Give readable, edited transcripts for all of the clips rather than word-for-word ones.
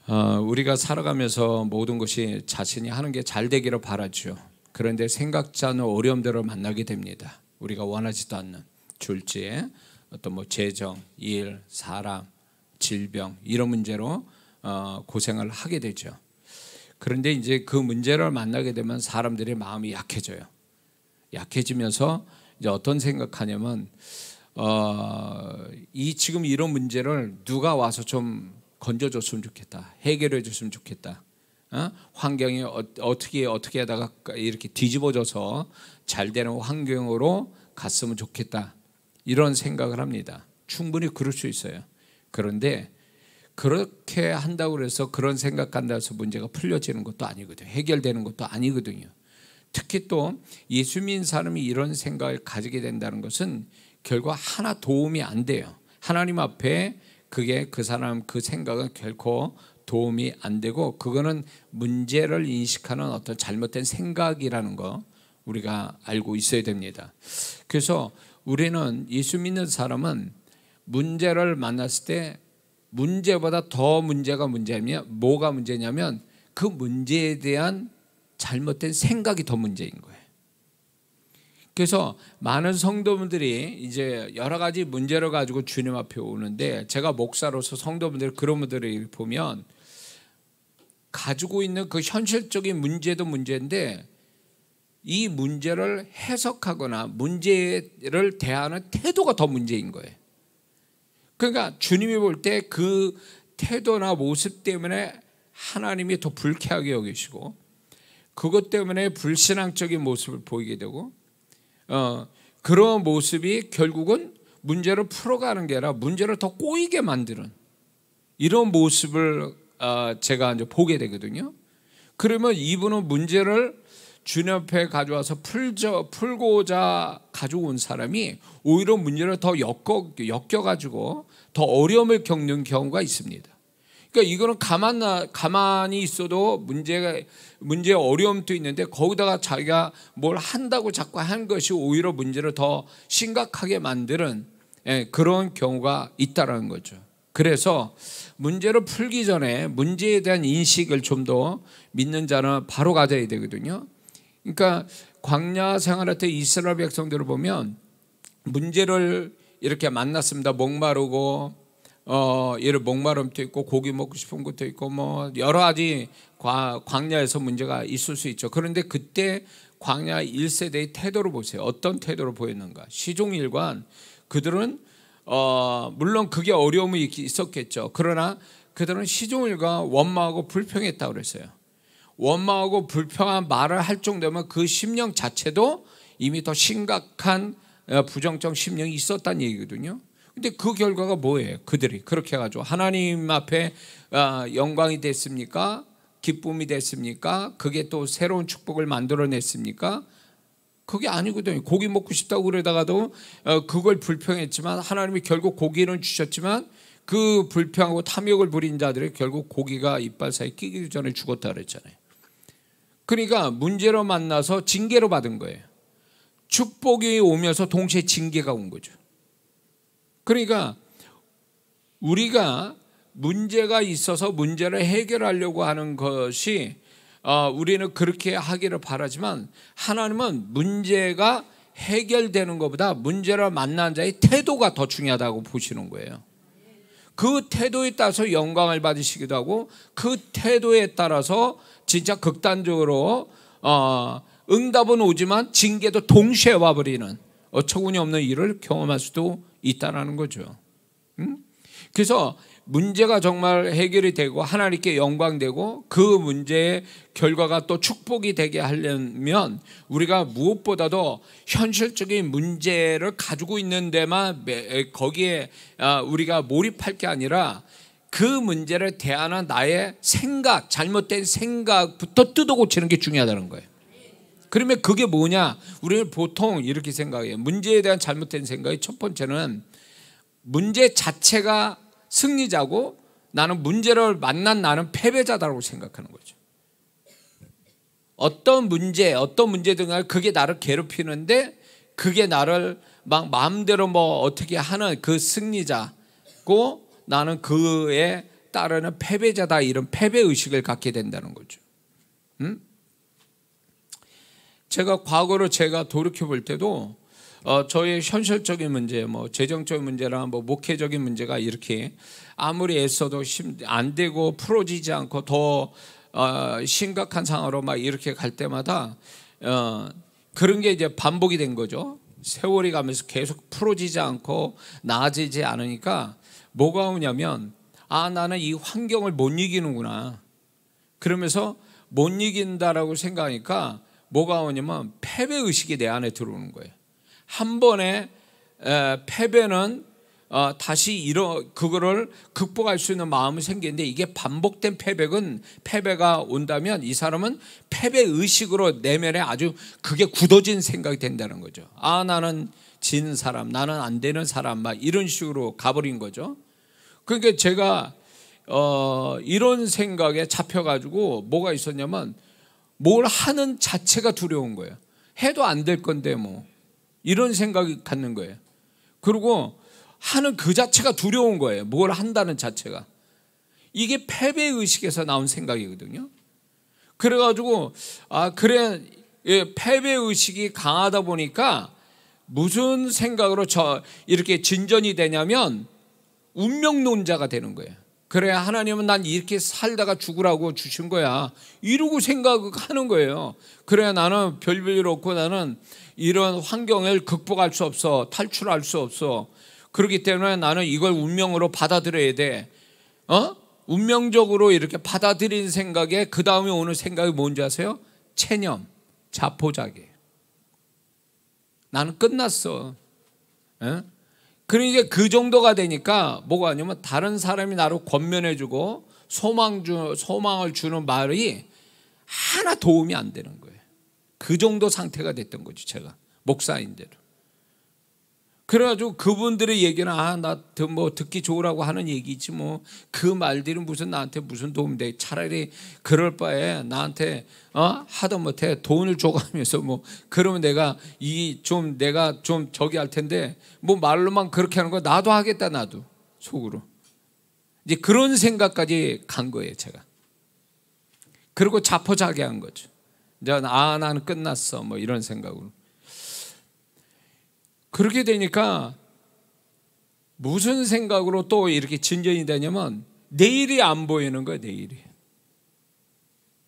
우리가 살아가면서 모든 것이 자신이 하는 게 잘 되기를 바라죠. 그런데 생각지 않은 어려움들을 만나게 됩니다. 우리가 원하지도 않는 졸지에 어떤 재정, 일, 사람, 질병 이런 문제로 고생을 하게 되죠. 그런데 이제 그 문제를 만나게 되면 사람들의 마음이 약해져요. 약해지면서 이제 어떤 생각하냐면 지금 이런 문제를 누가 와서 좀 건져줬으면 좋겠다. 해결해 줬으면 좋겠다. 환경이 어떻게 하다가 이렇게 뒤집어져서 잘 되는 환경으로 갔으면 좋겠다. 이런 생각을 합니다. 충분히 그럴 수 있어요. 그런데 그렇게 한다고 해서 그런 생각한다고 해서 문제가 풀려지는 것도 아니거든요. 해결되는 것도 아니거든요. 특히 또 예수 믿는 사람이 이런 생각을 가지게 된다는 것은 결과 하나 도움이 안 돼요. 하나님 앞에 그 사람 그 생각은 결코 도움이 안 되고 그거는 문제를 인식하는 어떤 잘못된 생각이라는 거 우리가 알고 있어야 됩니다. 그래서 우리는 예수 믿는 사람은 문제를 만났을 때 문제보다 더 문제가 문제냐면 뭐가 문제냐면 그 문제에 대한 잘못된 생각이 더 문제인 거예요. 그래서 많은 성도분들이 이제 여러 가지 문제를 가지고 주님 앞에 오는데 제가 목사로서 성도분들 그런 분들을 보면 가지고 있는 그 현실적인 문제도 문제인데 이 문제를 해석하거나 문제를 대하는 태도가 더 문제인 거예요. 그러니까 주님이 볼 때 그 태도나 모습 때문에 하나님이 더 불쾌하게 여기시고 그것 때문에 불신앙적인 모습을 보이게 되고 그런 모습이 결국은 문제를 풀어가는 게 아니라 문제를 더 꼬이게 만드는 이런 모습을 제가 이제 보게 되거든요. 그러면 이분은 문제를 주님 앞에 가져와서 풀고자 가져온 사람이 오히려 문제를 더 엮여가지고 더 어려움을 겪는 경우가 있습니다. 그러니까 이거는 가만히 있어도 문제의 어려움도 있는데 거기다가 자기가 뭘 한다고 자꾸 한 것이 오히려 문제를 더 심각하게 만드는 그런 경우가 있다는 거죠. 그래서 문제를 풀기 전에 문제에 대한 인식을 좀 더 믿는 자는 바로 가져야 되거든요. 그러니까 광야 생활할 때 이스라엘 백성들을 보면 문제를 이렇게 만났습니다. 목마르고 목마름도 있고 고기 먹고 싶은 것도 있고 여러 가지 광야에서 문제가 있을 수 있죠. 그런데 그때 광야 1세대의 태도를 보세요. 어떤 태도를 보였는가? 시종일관 그들은 물론 그게 어려움이 있었겠죠. 그러나 그들은 시종일관 원망하고 불평했다고 그랬어요. 원망하고 불평한 말을 할 정도면 그 심령 자체도 이미 더 심각한 부정적 심령이 있었다는 얘기거든요. 근데 그 결과가 뭐예요? 그들이 그렇게 해가지고 하나님 앞에 영광이 됐습니까? 기쁨이 됐습니까? 그게 또 새로운 축복을 만들어냈습니까? 그게 아니거든요. 고기 먹고 싶다고 그러다가도 그걸 불평했지만 하나님이 결국 고기는 주셨지만 그 불평하고 탐욕을 부린 자들이 결국 고기가 이빨 사이에 끼기 전에 죽었다 그랬잖아요. 그러니까 문제로 만나서 징계로 받은 거예요. 축복이 오면서 동시에 징계가 온 거죠. 그러니까 우리가 문제가 있어서 문제를 해결하려고 하는 것이 우리는 그렇게 하기를 바라지만 하나님은 문제가 해결되는 것보다 문제를 만난 자의 태도가 더 중요하다고 보시는 거예요. 그 태도에 따라서 영광을 받으시기도 하고 그 태도에 따라서 진짜 극단적으로 응답은 오지만 징계도 동시에 와버리는 어처구니 없는 일을 경험할 수도 있다는 거죠. 그래서 문제가 정말 해결이 되고 하나님께 영광되고 그 문제의 결과가 또 축복이 되게 하려면 우리가 무엇보다도 현실적인 문제를 가지고 있는 데만 거기에 우리가 몰입할 게 아니라 그 문제를 대하는 나의 생각, 잘못된 생각부터 뜯어고치는 게 중요하다는 거예요. 그러면 그게 뭐냐? 우리는 보통 이렇게 생각해요. 문제에 대한 잘못된 생각이 첫 번째는 문제 자체가 승리자고 나는 문제를 만난 나는 패배자다라고 생각하는 거죠. 어떤 문제든 간에 그게 나를 괴롭히는데 그게 나를 막 마음대로 어떻게 하는 그 승리자고 나는 그에 따르는 패배자다, 이런 패배의식을 갖게 된다는 거죠. 제가 과거로 제가 돌이켜 볼 때도 저의 현실적인 문제, 뭐 재정적인 문제나 뭐 목회적인 문제가 이렇게 아무리 애써도 안 되고 풀어지지 않고 더 심각한 상황으로 막 이렇게 갈 때마다 그런 게 이제 반복이 된 거죠. 세월이 가면서 계속 풀어지지 않고 나아지지 않으니까 뭐가 오냐면, 나는 이 환경을 못 이기는구나. 그러면서 못 이긴다라고 생각하니까 뭐가 오냐면 패배의식이 내 안에 들어오는 거예요. 한 번의 패배는 다시 그거를 극복할 수 있는 마음이 생기는데, 이게 반복된 패배가 온다면 이 사람은 패배의식으로 내면에 아주 그게 굳어진 생각이 된다는 거죠. 나는 진 사람, 나는 안 되는 사람, 막 이런 식으로 가버린 거죠. 그러니까 제가 이런 생각에 잡혀가지고 뭐가 있었냐면, 뭘 하는 자체가 두려운 거예요. 해도 안 될 건데 뭐 이런 생각이 갖는 거예요. 그리고 하는 그 자체가 두려운 거예요. 뭘 한다는 자체가. 이게 패배의식에서 나온 생각이거든요. 그래가지고 패배의식이 강하다 보니까 무슨 생각으로 이렇게 진전이 되냐면 운명론자가 되는 거예요. 그래, 하나님은 난 이렇게 살다가 죽으라고 주신 거야, 이러고 생각하는 거예요. 그래, 나는 별일 없고 나는 이런 환경을 극복할 수 없어, 탈출할 수 없어. 그렇기 때문에 나는 이걸 운명으로 받아들여야 돼. 운명적으로 이렇게 받아들이는 생각에 그 다음에 오는 생각이 뭔지 아세요? 체념, 자포자기. 나는 끝났어. 그러니까 그 정도가 되니까 뭐가 아니면 다른 사람이 나를 권면해주고 소망을 주는 말이 하나 도움이 안 되는 거예요. 그 정도 상태가 됐던 거죠, 제가 목사인대로. 그래가지고 그분들의 얘기는 나 뭐 듣기 좋으라고 하는 얘기지 뭐 그 말들은 무슨 나한테 무슨 도움이 돼. 차라리 그럴 바에 나한테 하다 못해 돈을 줘가면서 뭐 그러면 내가 좀 저기 할 텐데 뭐 말로만 그렇게 하는 거 나도 하겠다, 나도 속으로 이제 그런 생각까지 간 거예요, 제가. 그리고 자포자기한 거죠. 이제 나는 끝났어 뭐 이런 생각으로. 그렇게 되니까 무슨 생각으로 또 이렇게 진전이 되냐면 내일이 안 보이는 거예요.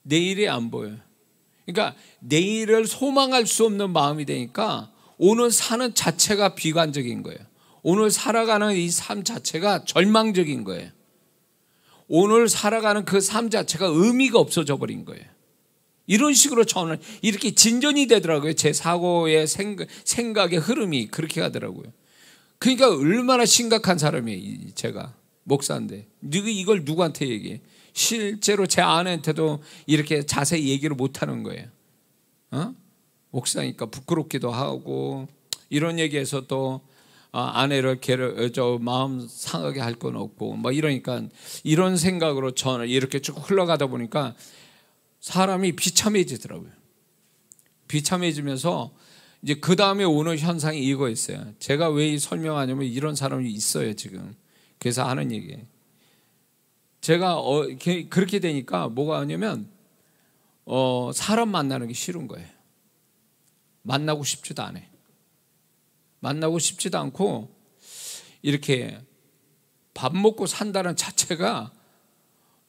내일이 안 보여요. 그러니까 내일을 소망할 수 없는 마음이 되니까 오늘 사는 자체가 비관적인 거예요. 오늘 살아가는 이 삶 자체가 절망적인 거예요. 오늘 살아가는 그 삶 자체가 의미가 없어져 버린 거예요. 이런 식으로 저는 이렇게 진전이 되더라고요. 제 사고의 생각의 흐름이 그렇게 가더라고요. 그러니까 얼마나 심각한 사람이에요, 제가 목사인데. 이걸 누구한테 얘기해? 실제로 제 아내한테도 이렇게 자세히 얘기를 못하는 거예요. 목사니까 부끄럽기도 하고 이런 얘기해서 또 아내를 마음 상하게 할 건 없고 뭐 이러니까 이런 생각으로 저는 이렇게 쭉 흘러가다 보니까 사람이 비참해지더라고요. 비참해지면서 이제 그 다음에 오는 현상이 이거였어요. 제가 왜 설명하냐면 이런 사람이 있어요, 지금. 그래서 하는 얘기예요. 제가 그렇게 되니까 뭐가 하냐면 사람 만나는 게 싫은 거예요. 만나고 싶지도 않아요. 만나고 싶지도 않고 이렇게 밥 먹고 산다는 자체가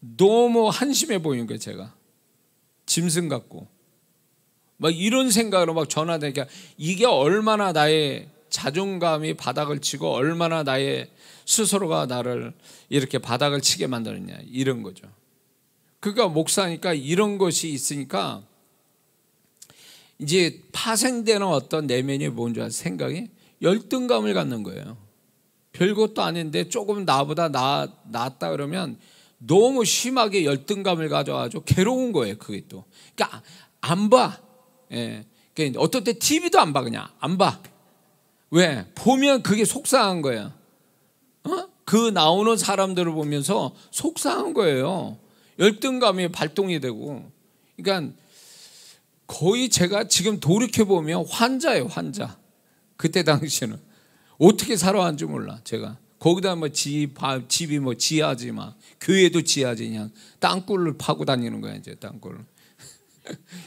너무 한심해 보이는 거예요, 제가. 짐승 같고 막 이런 생각으로 막 전화되니까 이게 얼마나 나의 자존감이 바닥을 치고 얼마나 나의 스스로가 나를 이렇게 바닥을 치게 만드느냐, 이런 거죠. 그러니까 목사니까 이런 것이 있으니까 이제 파생되는 어떤 내면이 뭔지 아세요? 생각이 열등감을 갖는 거예요. 별것도 아닌데 조금 나보다 낫다 그러면 너무 심하게 열등감을 가져가지고 괴로운 거예요, 그게 또. 그러니까 안 봐. 그러니까 어떨 때 TV도 안 봐, 그냥 안 봐. 왜? 보면 그게 속상한 거예요. 그 나오는 사람들을 보면서 속상한 거예요. 열등감이 발동이 되고. 그러니까 거의 제가 지금 돌이켜보면 환자예요, 환자. 그때 당시에는 어떻게 살아왔는지 몰라, 제가. 거기다 뭐 집이 뭐 지하지 막 교회도 지하지 그냥 땅굴을 파고 다니는 거야 이제 땅굴.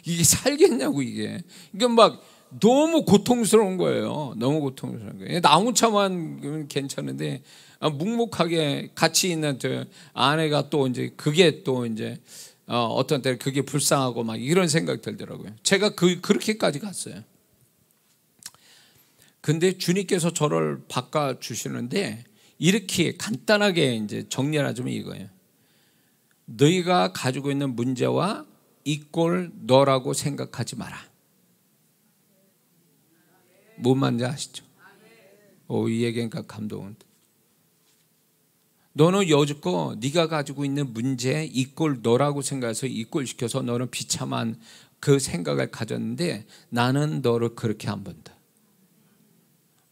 이게 살겠냐고 이게. 이게 막 너무 고통스러운 거예요. 너무 고통스러운 거예요. 나무차만 괜찮은데 묵묵하게 같이 있는 저 아내가 또 이제 그게 또 이제 어떤 때는 그게 불쌍하고 막 이런 생각이 들더라고요. 제가 그렇게까지 갔어요. 근데 주님께서 저를 바꿔 주시는데 이렇게 간단하게 이제 정리를 하자면 이거예요. 너희가 가지고 있는 문제와 이꼴 너라고 생각하지 마라. 뭔 말인지 아시죠? 이 얘기니까 감동은. 너는 여지껏 네가 가지고 있는 문제 이꼴 너라고 생각해서 이꼴시켜서 너는 비참한 그 생각을 가졌는데 나는 너를 그렇게 안 본다.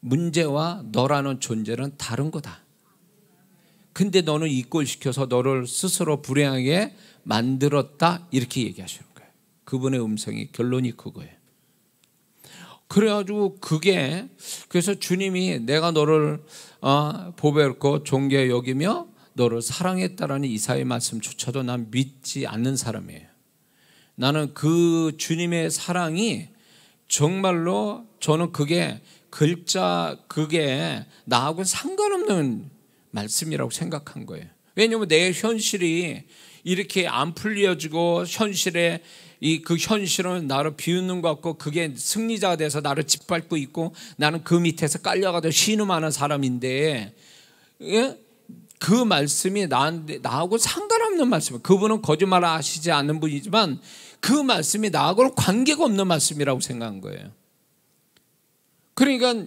문제와 너라는 존재는 다른 거다. 근데 너는 이꼴시켜서 너를 스스로 불행하게 만들었다 이렇게 얘기하시는 거예요. 그분의 음성이 결론이 그거예요. 그래가지고 그래서 주님이 내가 너를 보배롭고 존귀히 여기며 너를 사랑했다라는 이사야의 말씀조차도 난 믿지 않는 사람이에요. 나는 그 주님의 사랑이 정말로 저는 그게 나하고는 상관없는 말씀이라고 생각한 거예요. 왜냐하면 내 현실이 이렇게 안 풀려지고 현실에 그 현실은 나를 비웃는 것 같고 그게 승리자가 돼서 나를 짓밟고 있고 나는 그 밑에서 깔려가도 신음하는 사람인데 그 말씀이 나하고 상관없는 말씀이에요. 그분은 거짓말을 하시지 않는 분이지만 그 말씀이 나하고는 관계가 없는 말씀이라고 생각한 거예요. 그러니까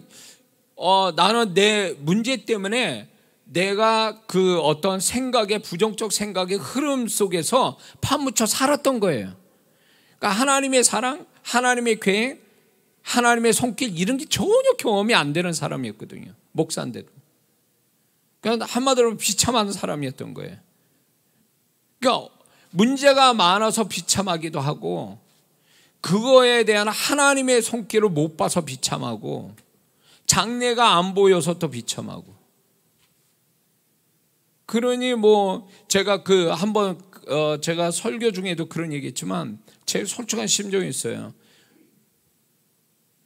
나는 내 문제 때문에 내가 그 어떤 부정적 생각의 흐름 속에서 파묻혀 살았던 거예요. 그러니까 하나님의 사랑, 하나님의 계획, 하나님의 손길 이런 게 전혀 경험이 안 되는 사람이었거든요. 목사인데도. 그러니까 한마디로 비참한 사람이었던 거예요. 그러니까 문제가 많아서 비참하기도 하고 그거에 대한 하나님의 손길을 못 봐서 비참하고 장래가 안 보여서 또 비참하고. 그러니 뭐 제가 제가 설교 중에도 그런 얘기했지만 제 솔직한 심정이 있어요.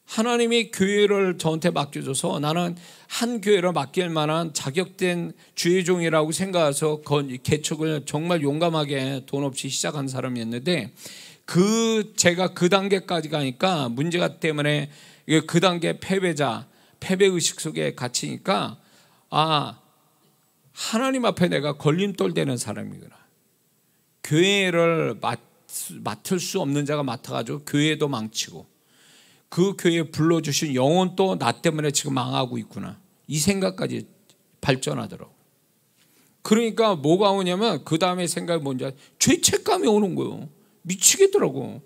하나님이 교회를 저한테 맡겨줘서 나는 한 교회를 맡길 만한 자격된 주의 종이라고 생각해서 개척을 정말 용감하게 돈 없이 시작한 사람이었는데 제가 그 단계까지 가니까 문제가 때문에 그 단계 패배의식 속에 갇히니까 하나님 앞에 내가 걸림돌 되는 사람이구나. 교회를 맡을 수 없는 자가 맡아가지고 교회도 망치고 그 교회에 불러주신 영혼도 나 때문에 지금 망하고 있구나. 이 생각까지 발전하더라고. 그러니까 뭐가 오냐면 그 다음에 생각이 뭔지 죄책감이 오는 거예요. 미치겠더라고.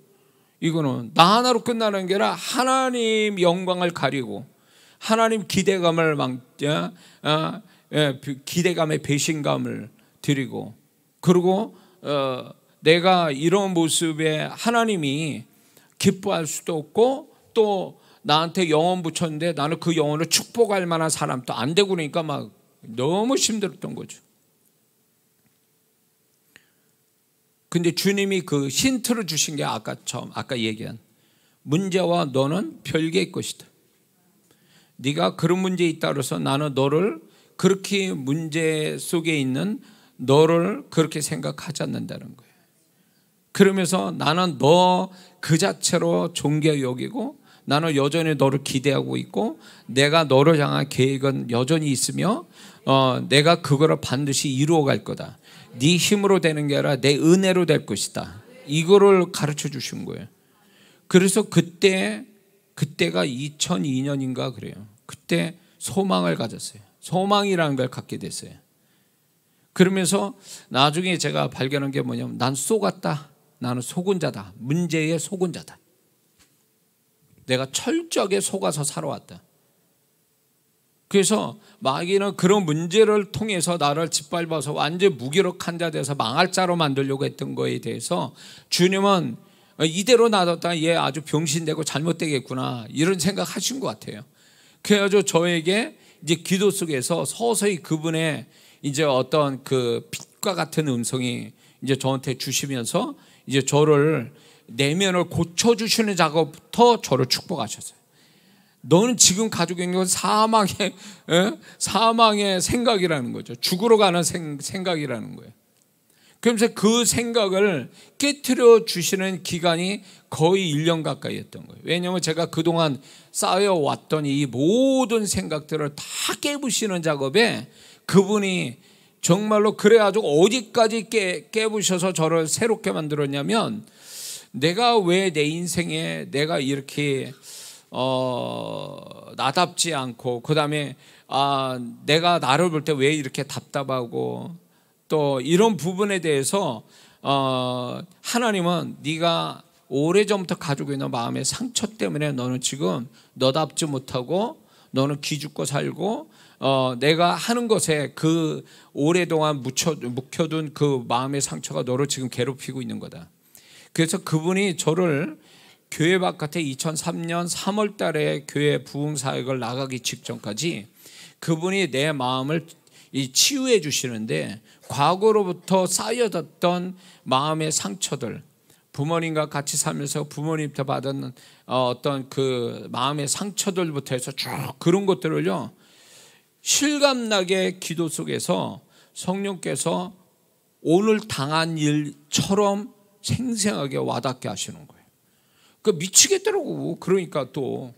이거는 나 하나로 끝나는 게 아니라 하나님 영광을 가리고 하나님 기대감을 기대감의 배신감을 드리고 그리고 내가 이런 모습에 하나님이 기뻐할 수도 없고 또 나한테 영혼 붙였는데 나는 그 영혼을 축복할 만한 사람도 안 되고 그러니까 막 너무 힘들었던 거죠. 근데 주님이 그 힌트를 주신 게 아까 얘기한 문제와 너는 별개의 것이다. 네가 그런 문제에 있다 그래서 나는 너를 그렇게 문제 속에 있는 너를 그렇게 생각하지 않는다는 거예요. 그러면서 나는 너 그 자체로 존귀하게 여기고 나는 여전히 너를 기대하고 있고 내가 너를 향한 계획은 여전히 있으며 내가 그거를 반드시 이루어 갈 거다. 네 힘으로 되는 게 아니라 내 은혜로 될 것이다. 이거를 가르쳐 주신 거예요. 그래서 그때가 2002년인가 그래요. 그때 소망을 가졌어요. 소망이라는 걸 갖게 됐어요. 그러면서 나중에 제가 발견한 게 뭐냐면 난 속았다. 나는 속은 자다. 문제에 속은 자다. 내가 철저하게 속아서 살아왔다. 그래서 마귀는 그런 문제를 통해서 나를 짓밟아서 완전 무기력한 자 돼서 망할 자로 만들려고 했던 거에 대해서 주님은 이대로 놔뒀다 얘 아주 병신되고 잘못되겠구나 이런 생각하신 것 같아요. 그래가지고 저에게 이제 기도 속에서 서서히 그분의 이제 어떤 그 빛과 같은 음성이 이제 저한테 주시면서 이제 저를 내면을 고쳐주시는 작업부터 저를 축복하셨어요. 너는 지금 가지고 있는 건 사망의 생각이라는 거죠. 죽으러 가는 생각이라는 거예요. 그러면서 그 생각을 깨트려 주시는 기간이 거의 1년 가까이였던 거예요. 왜냐하면 제가 그동안 쌓여왔던 이 모든 생각들을 다 깨부시는 작업에 그분이 정말로 그래가지고 어디까지 깨부셔서 저를 새롭게 만들었냐면, 내가 왜 내 인생에 내가 이렇게 나답지 않고, 그 다음에 내가 나를 볼 때 왜 이렇게 답답하고, 또 이런 부분에 대해서 하나님은 네가 오래전부터 가지고 있는 마음의 상처 때문에 너는 지금 너답지 못하고 너는 기죽고 살고 내가 하는 것에 그 오랫동안 묵혀둔 그 마음의 상처가 너를 지금 괴롭히고 있는 거다. 그래서 그분이 저를 교회 바깥에 2003년 3월 달에 교회 부흥사역을 나가기 직전까지 그분이 내 마음을 치유해 주시는데, 과거로부터 쌓여졌던 마음의 상처들, 부모님과 같이 살면서 부모님부터 받은 어떤 그 마음의 상처들부터 해서 쭉 그런 것들을요, 실감나게 기도 속에서 성령께서 오늘 당한 일처럼 생생하게 와닿게 하시는 거예요. 그 미치겠더라고. 그러니까 또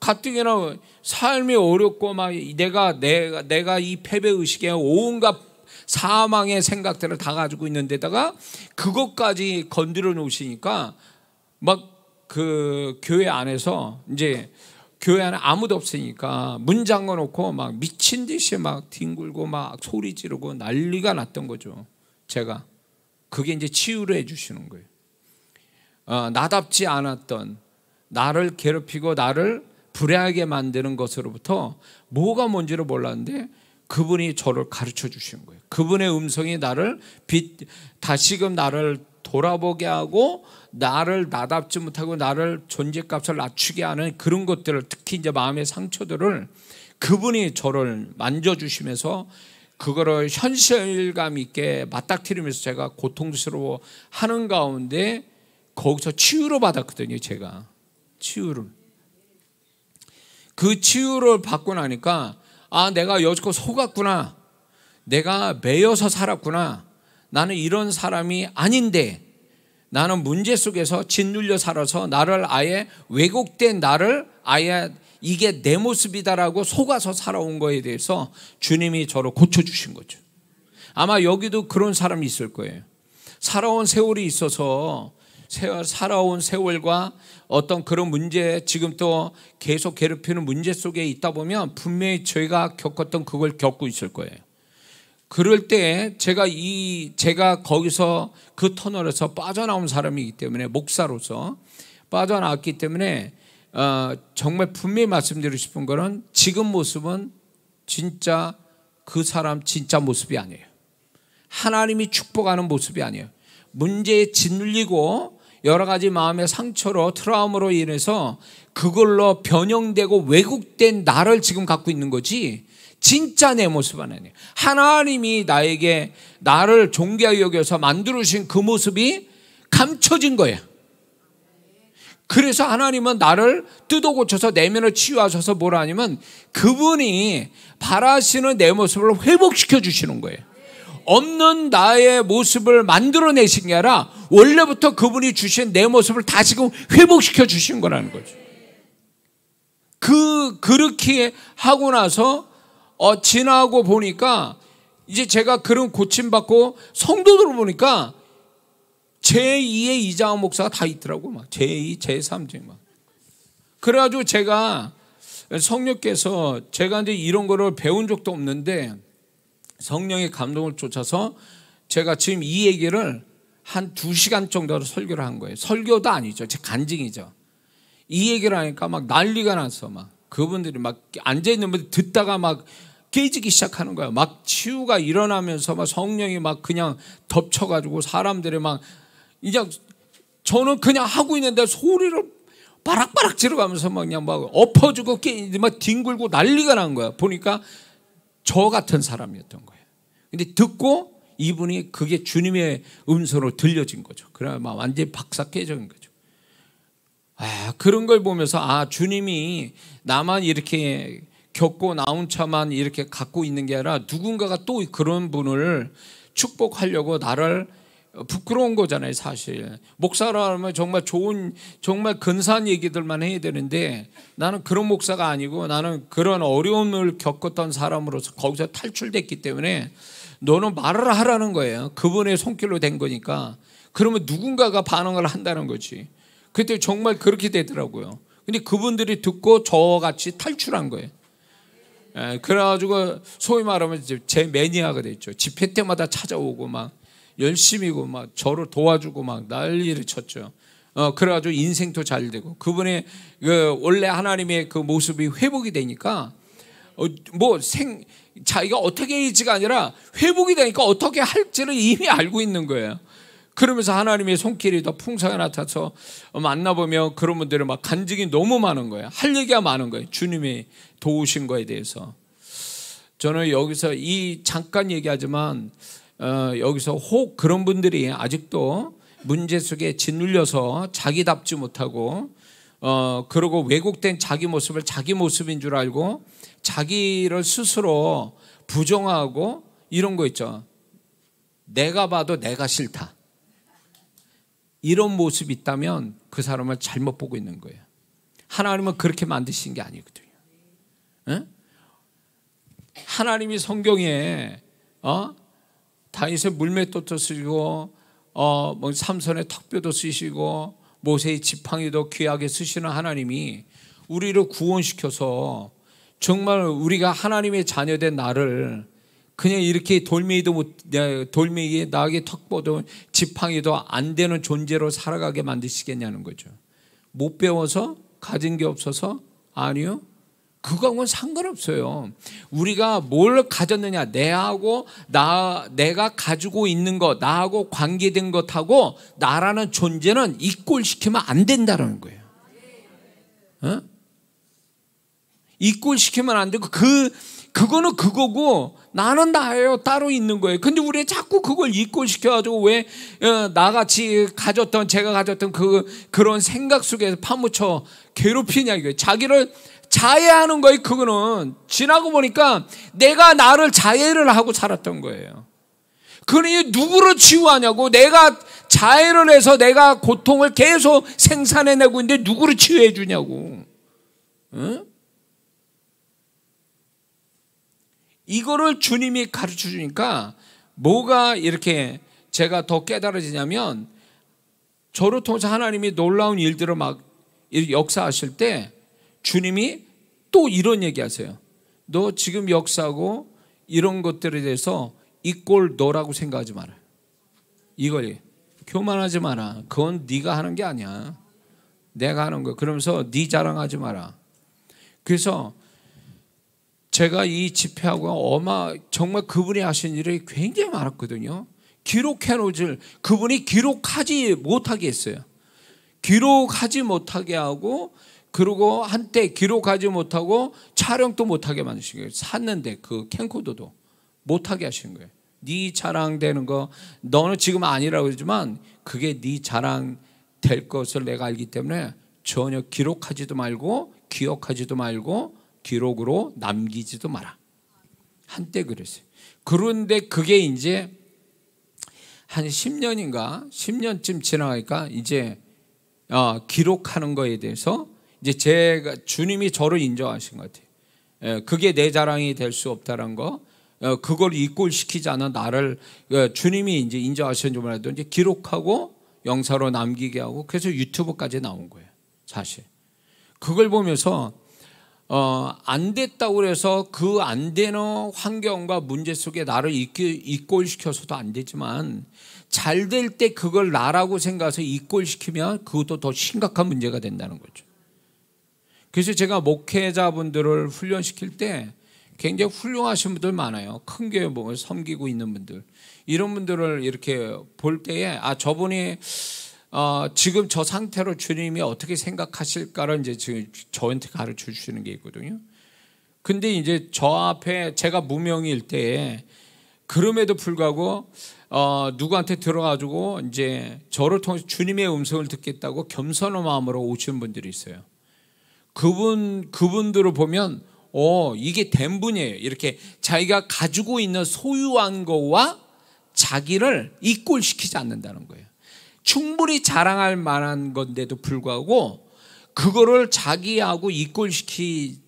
가뜩이나 삶이 어렵고 막 내가 이 패배 의식에 온갖 사망의 생각들을 다 가지고 있는 데다가 그것까지 건드려 놓으시니까 막 그 교회 안에서 이제 교회 안에 아무도 없으니까 문 잠궈 놓고 막 미친 듯이 막 뒹굴고 막 소리 지르고 난리가 났던 거죠. 제가 그게 이제 치유를 해 주시는 거예요. 나답지 않았던, 나를 괴롭히고 나를 불행하게 만드는 것으로부터 뭐가 뭔지를 몰랐는데 그분이 저를 가르쳐 주신 거예요. 그분의 음성이 나를 다시금 나를 돌아보게 하고 나를 나답지 못하고 나를 존재값을 낮추게 하는 그런 것들을, 특히 이제 마음의 상처들을 그분이 저를 만져주시면서 그거를 현실감 있게 맞닥뜨리면서 제가 고통스러워 하는 가운데 거기서 치유를 받았거든요. 제가 치유를. 그 치유를 받고 나니까 내가 여지껏 속았구나. 내가 매여서 살았구나. 나는 이런 사람이 아닌데, 나는 문제 속에서 짓눌려 살아서 나를 아예 왜곡된 나를 아예 이게 내 모습이다라고 속아서 살아온 거에 대해서 주님이 저를 고쳐주신 거죠. 아마 여기도 그런 사람이 있을 거예요. 살아온 세월이 있어서 살아온 세월과 어떤 그런 문제, 지금 또 계속 괴롭히는 문제 속에 있다 보면 분명히 저희가 겪었던 그걸 겪고 있을 거예요. 그럴 때 제가 거기서 그 터널에서 빠져나온 사람이기 때문에, 목사로서 빠져나왔기 때문에 정말 분명히 말씀드리고 싶은 거는, 지금 모습은 진짜 그 사람 진짜 모습이 아니에요. 하나님이 축복하는 모습이 아니에요. 문제에 짓눌리고 여러 가지 마음의 상처로, 트라우마로 인해서 그걸로 변형되고 왜곡된 나를 지금 갖고 있는 거지, 진짜 내 모습은 아니에요. 하나님이 나를 존귀하게 여겨서 만들어주신 그 모습이 감춰진 거예요. 그래서 하나님은 나를 뜯어 고쳐서 내면을 치유하셔서 뭐라 하냐면, 그분이 바라시는 내 모습을 회복시켜 주시는 거예요. 없는 나의 모습을 만들어내신 게 아니라 원래부터 그분이 주신 내 모습을 다시금 회복시켜 주신 거라는 거죠. 그렇게 하고 나서 지나고 보니까 이제 제가 그런 고침받고 성도들을 보니까 제2의 이장한 목사가 다 있더라고. 막 제2, 제3제 막. 그래가지고 제가 성령께서, 제가 이제 이런 거를 배운 적도 없는데 성령의 감동을 쫓아서 제가 지금 이 얘기를 한 2시간 정도로 설교를 한 거예요. 설교도 아니죠. 제 간증이죠. 이 얘기를 하니까 막 난리가 나서 막 그분들이 막 앉아있는 분들 듣다가 막 깨지기 시작하는 거예요. 막 치유가 일어나면서 막 성령이 막 그냥 덮쳐가지고 사람들이 막, 이제 저는 그냥 하고 있는데 소리를 바락바락 지르가면서 막 그냥 막 엎어주고 막 뒹굴고 난리가 난 거야. 보니까 저 같은 사람이었던 거예요. 근데 듣고 이분이 그게 주님의 음성으로 들려진 거죠. 그래 막 완전히 박사 깨진 거죠. 그런 걸 보면서 주님이 나만 이렇게 겪고 나온 차만 이렇게 갖고 있는 게 아니라 누군가가 또 그런 분을 축복하려고 나를 부끄러운 거잖아요. 사실 목사라면 정말 좋은 정말 근사한 얘기들만 해야 되는데 나는 그런 목사가 아니고 나는 그런 어려움을 겪었던 사람으로서 거기서 탈출됐기 때문에 너는 말을 하라는 거예요. 그분의 손길로 된 거니까. 그러면 누군가가 반응을 한다는 거지. 그때 정말 그렇게 되더라고요. 근데 그분들이 듣고 저같이 탈출한 거예요. 그래가지고 소위 말하면 제 매니아가 됐죠. 집회 때마다 찾아오고 막 열심히고 막 저를 도와주고 막 난리를 쳤죠. 그래가지고 인생도 잘 되고 그분의 원래 하나님의 그 모습이 회복이 되니까 자기가 어떻게 할지가 아니라 회복이 되니까 어떻게 할지를 이미 알고 있는 거예요. 그러면서 하나님의 손길이 더 풍성하게 나타나서 만나보면 그런 분들은 막 간증이 너무 많은 거예요. 할 얘기가 많은 거예요. 주님이 도우신 거에 대해서. 저는 여기서 잠깐 얘기하지만 여기서 혹 그런 분들이 아직도 문제 속에 짓눌려서 자기답지 못하고 그러고 왜곡된 자기 모습을 자기 모습인 줄 알고 자기를 스스로 부정하고 이런 거 있죠. 내가 봐도 내가 싫다. 이런 모습이 있다면 그 사람을 잘못 보고 있는 거예요. 하나님은 그렇게 만드신 게 아니거든요. 하나님이 성경에 다윗의 물맷돌도 쓰시고 삼손의 턱뼈도 쓰시고 모세의 지팡이도 귀하게 쓰시는 하나님이 우리를 구원시켜서 정말 우리가 하나님의 자녀된 나를 그냥 이렇게 돌멩이에 나에게 턱뼈도 지팡이도 안 되는 존재로 살아가게 만드시겠냐는 거죠. 못 배워서 가진 게 없어서 아니요. 그거하고는 상관없어요. 우리가 뭘 가졌느냐, 내가 가지고 있는 것, 나하고 관계된 것하고 나라는 존재는 이꼴시키면 안 된다는 거예요. 이꼴시키면 안 되고 그거는 그거고 나는 나예요. 따로 있는 거예요. 근데 우리 자꾸 그걸 이꼴시켜가지고 왜 나같이 제가 가졌던 그런 생각 속에서 파묻혀 괴롭히냐 이거예요. 자기를 자해하는 거예요. 그거는 지나고 보니까 내가 나를 자해를 하고 살았던 거예요. 그러니 누구를 치유하냐고. 내가 자해를 해서 내가 고통을 계속 생산해내고 있는데 누구를 치유해 주냐고. 이거를 주님이 가르쳐 주니까 뭐가 이렇게 제가 더 깨달아지냐면 저를 통해서 하나님이 놀라운 일들을 막 역사하실 때 주님이 또 이런 얘기 하세요. 너 지금 역사하고 이런 것들에 대해서 이 꼴 너라고 생각하지 마라. 이걸 교만하지 마라. 그건 네가 하는 게 아니야. 내가 하는 거야. 그러면서 네 자랑하지 마라. 그래서 제가 이 집회하고 정말 그분이 하신 일이 굉장히 많았거든요. 기록해놓을 그분이 기록하지 못하게 했어요. 기록하지 못하게 하고 그리고 한때 기록하지 못하고 촬영도 못하게 만드신 거예요. 샀는데 그 캠코더도 못하게 하신 거예요. 네 자랑되는 거 너는 지금 아니라고 그러지만 그게 네 자랑 될 것을 내가 알기 때문에 전혀 기록하지도 말고 기억하지도 말고 기록으로 남기지도 마라. 한때 그랬어요. 그런데 그게 이제 한 10년쯤 지나가니까 이제 기록하는 거에 대해서 이제 주님이 저를 인정하신 것 같아요. 그게 내 자랑이 될 수 없다는 거, 그걸 이꼴시키지 않은 나를 주님이 이제 인정하신 줄 알았더니 이제 기록하고 영상으로 남기게 하고 그래서 유튜브까지 나온 거예요. 사실 그걸 보면서 안 됐다고 그래서 그 안 되는 환경과 문제 속에 나를 이꼴시켜서도 안 되지만 잘 될 때 그걸 나라고 생각해서 이꼴시키면 그것도 더 심각한 문제가 된다는 거죠. 그래서 제가 목회자분들을 훈련시킬 때 굉장히 훌륭하신 분들 많아요. 큰 교회 섬기고 있는 분들. 이런 분들을 이렇게 볼 때에 저분이 지금 저 상태로 주님이 어떻게 생각하실까를 이제 지금 저한테 가르쳐 주시는 게 있거든요. 근데 이제 저 앞에 제가 무명일 때에 그럼에도 불구하고 누구한테 들어가지고 이제 저를 통해서 주님의 음성을 듣겠다고 겸손한 마음으로 오시는 분들이 있어요. 그분들을 보면 이게 된 분이에요. 이렇게 자기가 가지고 있는 소유한 거와 자기를 이꼴시키지 않는다는 거예요. 충분히 자랑할 만한 건데도 불구하고 그거를 자기하고 이꼴시켜서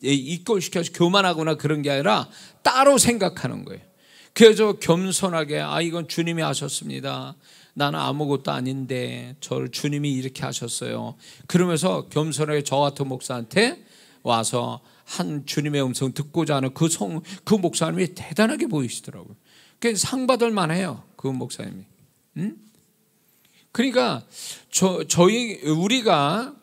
교만하거나 그런 게 아니라 따로 생각하는 거예요. 그래서 겸손하게 이건 주님이 하셨습니다. 나는 아무것도 아닌데 저를 주님이 이렇게 하셨어요. 그러면서 겸손하게 저 같은 목사한테 와서 한 주님의 음성 듣고자 하는 그 목사님이 대단하게 보이시더라고요. 그래서 상 받을 만해요. 그 목사님이. 그러니까 우리가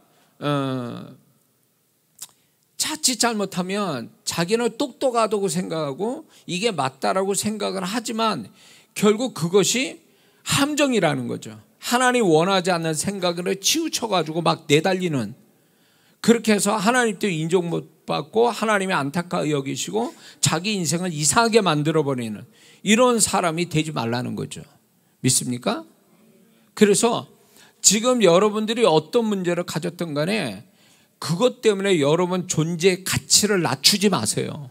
자칫 잘못하면 자기는 똑똑하다고 생각하고 이게 맞다라고 생각을 하지만 결국 그것이 함정이라는 거죠. 하나님 원하지 않는 생각을 치우쳐가지고 막 내달리는, 그렇게 해서 하나님도 인정 못 받고 하나님이 안타까워 여기시고 자기 인생을 이상하게 만들어버리는 이런 사람이 되지 말라는 거죠. 믿습니까? 그래서 지금 여러분들이 어떤 문제를 가졌든 간에 그것 때문에 여러분 존재의 가치를 낮추지 마세요.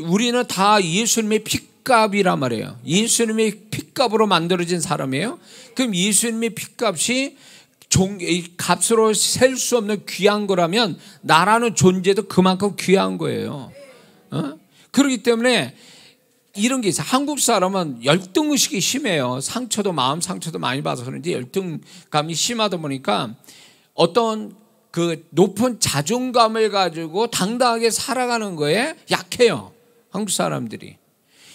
우리는 다 예수님의 핏값이란 말이에요. 예수님의 핏값으로 만들어진 사람이에요. 그럼 예수님의 핏값이 값으로 셀 수 없는 귀한 거라면 나라는 존재도 그만큼 귀한 거예요. 그렇기 때문에 이런 게 있어요. 한국 사람은 열등의식이 심해요. 마음 상처도 많이 받아서 그런지 열등감이 심하다 보니까 어떤 그 높은 자존감을 가지고 당당하게 살아가는 거에 약해요. 한국 사람들이.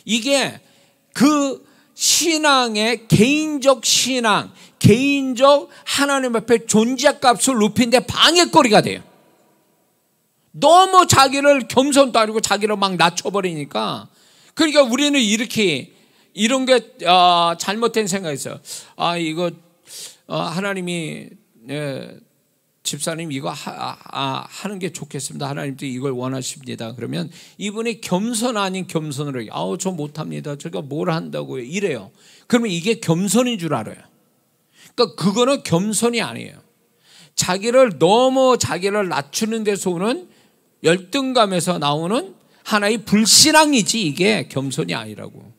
이게 그 신앙의 개인적 신앙, 개인적 하나님 앞에 존재값을 높이는데 방해거리가 돼요. 너무 자기를 겸손도 아니고 자기를 막 낮춰버리니까. 그러니까 우리는 이런 게 잘못된 생각이 있어요. 이거 하나님이 집사님 이거 하는 게 좋겠습니다. 하나님도 이걸 원하십니다. 그러면 이분이 겸손 아닌 겸손으로 저 못합니다. 제가 뭘 한다고요? 이래요. 그러면 이게 겸손인 줄 알아요. 그러니까 그거는 겸손이 아니에요. 너무 자기를 낮추는 데서 오는 열등감에서 나오는 하나의 불신앙이지 이게 겸손이 아니라고.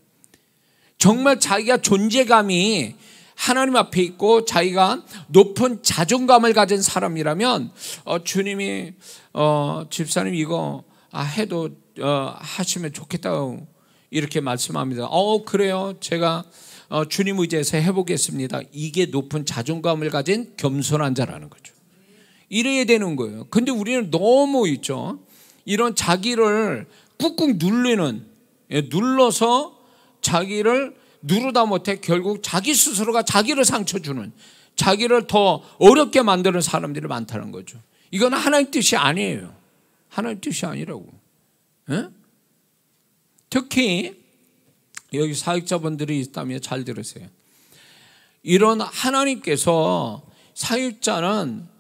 정말 자기가 존재감이 하나님 앞에 있고 자기가 높은 자존감을 가진 사람이라면 주님이 집사님 이거 해도 하시면 좋겠다고 이렇게 말씀합니다. 그래요. 제가 주님 의지해서 해보겠습니다. 이게 높은 자존감을 가진 겸손한 자라는 거죠. 이래야 되는 거예요. 근데 우리는 너무 있죠. 이런 자기를 꾹꾹 눌러서 자기를 누르다 못해 결국 자기 스스로가 자기를 상처 주는, 자기를 더 어렵게 만드는 사람들이 많다는 거죠. 이건 하나님 뜻이 아니에요. 하나님 뜻이 아니라고. 특히 여기 사역자분들이 있다면 잘 들으세요. 이런 하나님께서 사역자는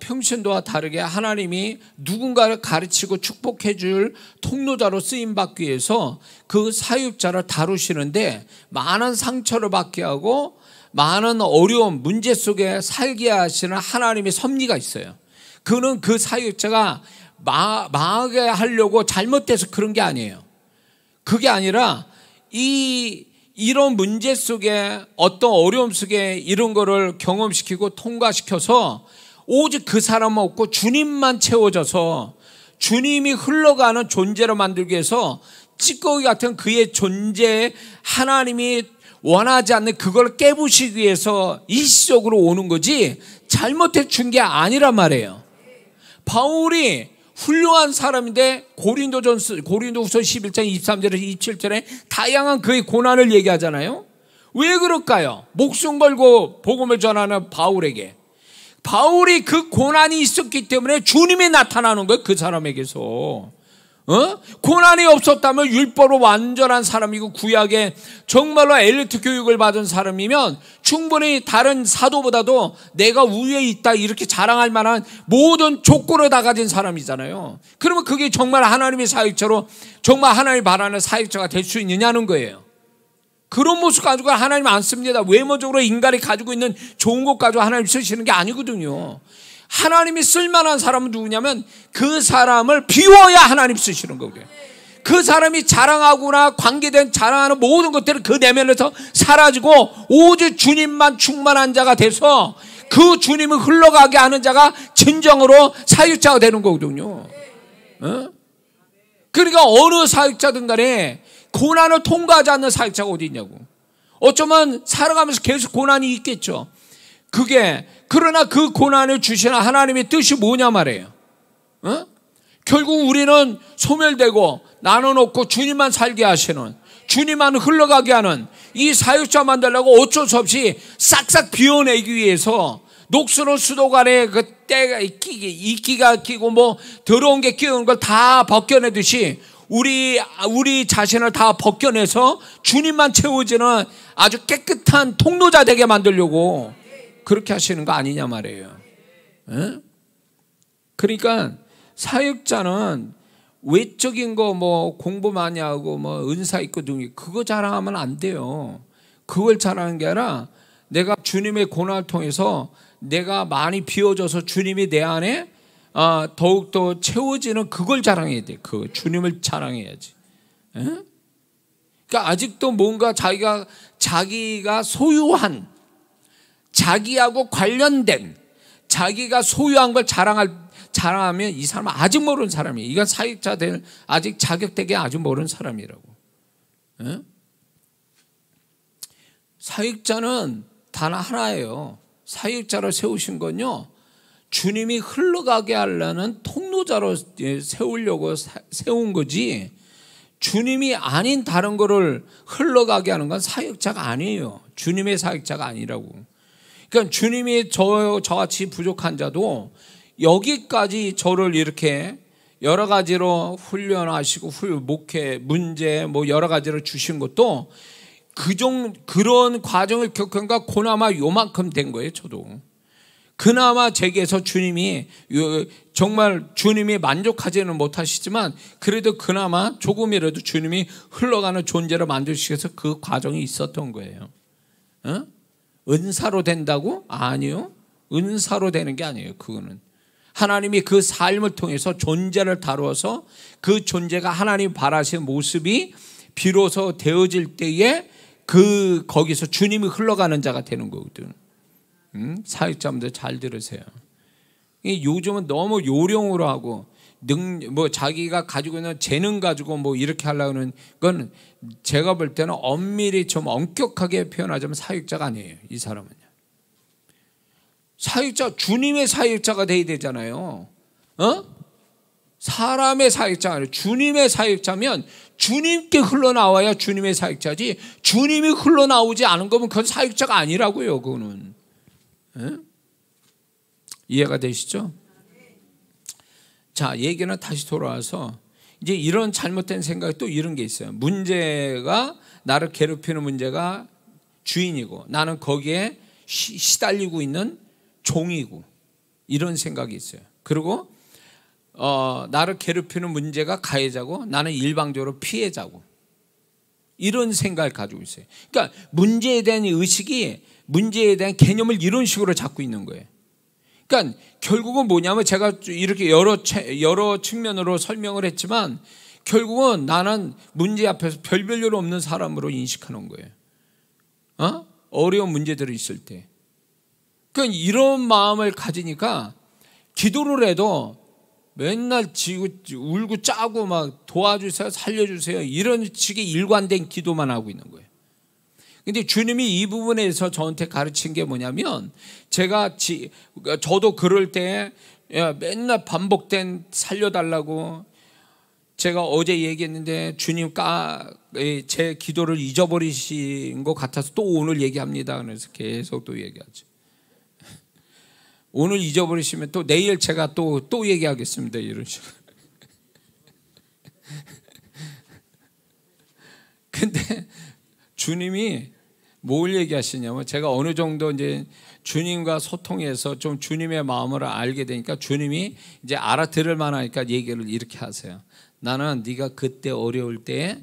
평신도와 다르게 하나님이 누군가를 가르치고 축복해 줄 통로자로 쓰임받기 위해서 그 사역자를 다루시는데 많은 상처를 받게 하고 많은 어려움, 문제 속에 살게 하시는 하나님의 섭리가 있어요. 그는 그 사역자가 망하게 하려고 잘못돼서 그런 게 아니에요. 그게 아니라 이런 문제 속에 어떤 어려움 속에 이런 거를 경험시키고 통과시켜서 오직 그 사람만 없고 주님만 채워져서 주님이 흘러가는 존재로 만들기 위해서 찌꺼기 같은 그의 존재에 하나님이 원하지 않는 그걸 깨부시기 위해서 일시적으로 오는 거지 잘못해 준 게 아니란 말이에요. 바울이 훌륭한 사람인데 고린도후서 11장 23절에서 27절에 다양한 그의 고난을 얘기하잖아요. 왜 그럴까요? 목숨 걸고 복음을 전하는 바울이 그 고난이 있었기 때문에 주님이 나타나는 거예요. 그 사람에게서. 고난이 없었다면 율법으로 완전한 사람이고 구약에 정말로 엘리트 교육을 받은 사람이면 충분히 다른 사도보다도 내가 우위에 있다 이렇게 자랑할 만한 모든 조건을 다 가진 사람이잖아요. 그러면 그게 정말 하나님의 사역자로 정말 하나님이 바라는 사역자가 될 수 있느냐는 거예요. 그런 모습 가지고 하나님 안 씁니다. 외모적으로 인간이 가지고 있는 좋은 것 가지고 하나님 쓰시는 게 아니거든요. 하나님이 쓸만한 사람은 누구냐면 그 사람을 비워야 하나님 쓰시는 거고요. 그 사람이 자랑하거나 관계된 자랑하는 모든 것들을 그 내면에서 사라지고 오직 주님만 충만한 자가 돼서 그 주님을 흘러가게 하는 자가 진정으로 사역자가 되는 거거든요. 그러니까 어느 사역자든 간에 고난을 통과하지 않는 사역자가 어디 있냐고. 어쩌면 살아가면서 계속 고난이 있겠죠. 그러나 그 고난을 주시는 하나님의 뜻이 뭐냐 말이에요. 결국 우리는 소멸되고 나는 없고 주님만 살게 하시는, 주님만 흘러가게 하는 이 사역자 만들려고 어쩔 수 없이 싹싹 비워내기 위해서 녹슬은 수도 간에 그 때가 이끼가 끼고 뭐 더러운 게 끼는 걸 다 벗겨내듯이 우리 자신을 다 벗겨내서 주님만 채워지는 아주 깨끗한 통로자 되게 만들려고 그렇게 하시는 거 아니냐 말이에요. 그러니까 사역자는 외적인 거 뭐 공부 많이 하고 뭐 은사 있고 등이 그거 자랑하면 안 돼요. 그걸 자랑하는 게 아니라 내가 주님의 고난을 통해서 내가 많이 비워져서 주님이 내 안에 더욱더 채워지는 그걸 자랑해야 돼. 그 주님을 자랑해야지. 그러니까 아직도 뭔가 자기가 소유한, 자기하고 관련된, 자기가 소유한 걸 자랑하면 이 사람은 아직 모르는 사람이에요. 이건 사역자 될 아직 자격되게 아주 모르는 사람이라고. 사역자는 단 하나예요. 사역자를 세우신 건요, 주님이 흘러가게 하려는 통로자로 세우려고 세운 거지, 주님이 아닌 다른 거를 흘러가게 하는 건 사역자가 아니에요. 주님의 사역자가 아니라고. 그러니까 주님이 저같이 부족한 자도 여기까지 저를 이렇게 여러 가지로 훈련하시고 목회 문제 뭐 여러 가지로 주신 것도 그런 과정을 겪은가 고나마 요만큼 된 거예요. 저도 그나마 제게서 주님이 정말 주님이 만족하지는 못하시지만 그래도 그나마 조금이라도 주님이 흘러가는 존재로 만드시면서 그 과정이 있었던 거예요. 은사로 된다고? 아니요. 은사로 되는 게 아니에요. 그거는 하나님이 그 삶을 통해서 존재를 다루어서 그 존재가 하나님 바라시는 모습이 비로소 되어질 때에 거기서 주님이 흘러가는 자가 되는 거거든. 사역자분들 잘 들으세요. 요즘은 너무 요령으로 하고 뭐 자기가 가지고 있는 재능 가지고 뭐 이렇게 하려는 건 제가 볼 때는 엄밀히 좀 엄격하게 표현하자면 사역자가 아니에요. 이 사람은요. 사역자, 주님의 사역자가 돼야 되잖아요. 사람의 사역자가 아니라 주님의 사역자면 주님께 흘러나와야 주님의 사역자지, 주님이 흘러나오지 않은 거면 그건 사역자가 아니라고요. 그거는. 이해가 되시죠? 자, 얘기는 다시 돌아와서 이제 이런 잘못된 생각이 또 이런 게 있어요. 문제가 나를 괴롭히는 문제가 주인이고 나는 거기에 시달리고 있는 종이고 이런 생각이 있어요. 그리고 나를 괴롭히는 문제가 가해자고 나는 일방적으로 피해자고 이런 생각을 가지고 있어요. 그러니까 문제에 대한 의식이 문제에 대한 개념을 이런 식으로 잡고 있는 거예요. 그러니까 결국은 뭐냐면 제가 이렇게 여러 측면으로 설명을 했지만 결국은 나는 문제 앞에서 별 볼 일 없는 사람으로 인식하는 거예요. 어려운 문제들이 있을 때. 그러니까 이런 마음을 가지니까 기도를 해도 맨날 울고 짜고 막 도와주세요, 살려주세요 이런 식의 일관된 기도만 하고 있는 거예요. 근데 주님이 이 부분에서 저한테 가르친 게 뭐냐면 저도 그럴 때 맨날 반복된 살려달라고 제가 어제 얘기했는데 주님 제 기도를 잊어버리신 것 같아서 또 오늘 얘기합니다. 그래서 계속 또 얘기하죠. 오늘 잊어버리시면 또 내일 제가 또 얘기하겠습니다. 이런 식으로. 근데 주님이 뭘 얘기하시냐면, 제가 어느 정도 이제 주님과 소통해서 좀 주님의 마음을 알게 되니까 주님이 이제 알아들을 만하니까 얘기를 이렇게 하세요. 나는 네가 그때 어려울 때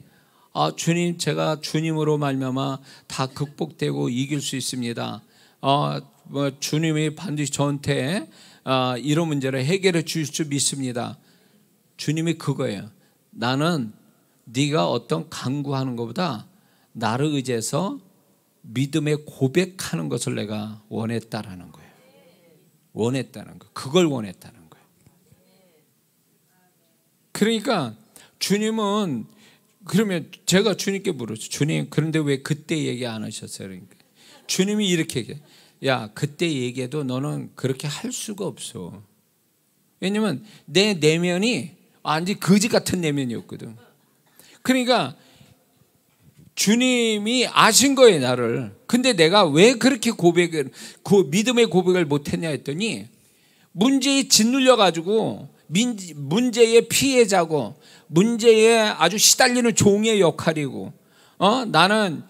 주님, 제가 주님으로 말미암아 다 극복되고 이길 수 있습니다. 주님이 반드시 저한테 이런 문제를 해결해 주실 줄 믿습니다. 주님이 그거예요. 나는 네가 어떤 강구하는 것보다 나를 의지해서 믿음의 고백하는 것을 내가 원했다라는 거예요. 원했다는 거. 그걸 원했다는 거예요. 그러니까 주님은, 그러면 제가 주님께 물었죠. 주님, 그런데 왜 그때 얘기 안 하셨어요? 그러니까 주님이 이렇게 얘기해요. 야, 그때 얘기해도 너는 그렇게 할 수가 없어. 왜냐면 내 내면이 완전 거지 같은 내면이었거든. 그러니까 주님이 아신 거예요, 나를. 근데 내가 왜 그렇게 믿음의 고백을 못했냐 했더니, 문제에 짓눌려 가지고 문제의 피해자고 문제에 아주 시달리는 종의 역할이고, 나는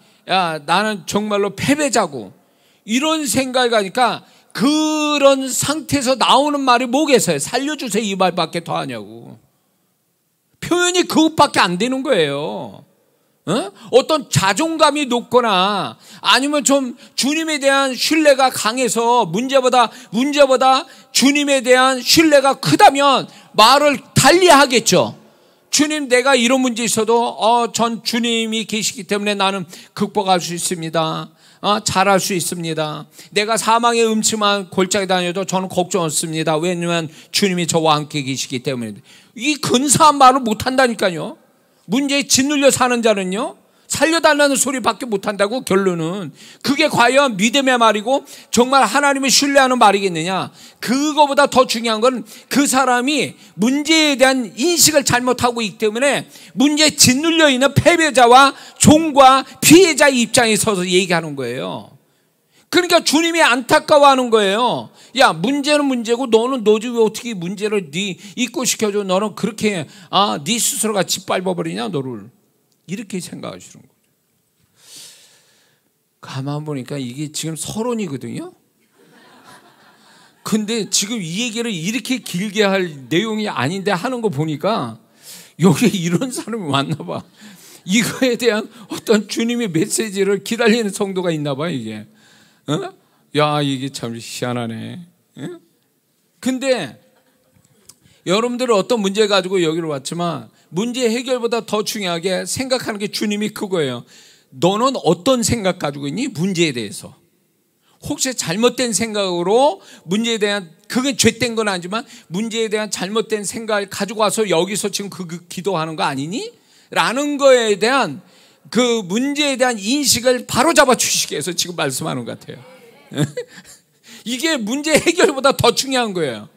정말로 패배자고, 이런 생각이 가니까 그런 상태에서 나오는 말이 뭐겠어요? 살려주세요, 이 말밖에 더 하냐고. 표현이 그것밖에 안 되는 거예요. 어떤 자존감이 높거나 아니면 좀 주님에 대한 신뢰가 강해서 문제보다 주님에 대한 신뢰가 크다면 말을 달리 하겠죠. 주님, 내가 이런 문제 있어도 전 주님이 계시기 때문에 나는 극복할 수 있습니다. 잘할 수 있습니다. 내가 사망의 음침한 골짜기 다녀도 저는 걱정 없습니다. 왜냐하면 주님이 저와 함께 계시기 때문에. 이 근사한 말을 못한다니까요. 문제에 짓눌려 사는 자는요, 살려달라는 소리밖에 못한다고. 결론은 그게 과연 믿음의 말이고 정말 하나님을 신뢰하는 말이겠느냐. 그거보다 더 중요한 건 그 사람이 문제에 대한 인식을 잘못하고 있기 때문에 문제에 짓눌려 있는 패배자와 종과 피해자 입장에 서서 얘기하는 거예요. 그러니까 주님이 안타까워하는 거예요. 야, 문제는 문제고 너는 너지 왜 어떻게 문제를 입고시켜줘. 너는 그렇게 네 스스로가 짓밟아버리냐 너를. 이렇게 생각하시는 거죠. 가만 보니까 이게 지금 서론이거든요. 근데 지금 이 얘기를 이렇게 길게 할 내용이 아닌데 하는 거 보니까 여기에 이런 사람이 왔나 봐. 이거에 대한 어떤 주님의 메시지를 기다리는 성도가 있나 봐, 이게. 야, 이게 참 희한하네. 근데 여러분들은 어떤 문제 가지고 여기로 왔지만 문제 해결보다 더 중요하게 생각하는 게 주님이 그거예요. 너는 어떤 생각 가지고 있니? 문제에 대해서. 혹시 잘못된 생각으로 문제에 대한, 그게 죄된 건 아니지만 문제에 대한 잘못된 생각을 가지고 와서 여기서 지금 기도하는 거 아니니? 라는 거에 대한 그 문제에 대한 인식을 바로잡아 주시기 위해서 지금 말씀하는 것 같아요. 이게 문제 해결보다 더 중요한 거예요.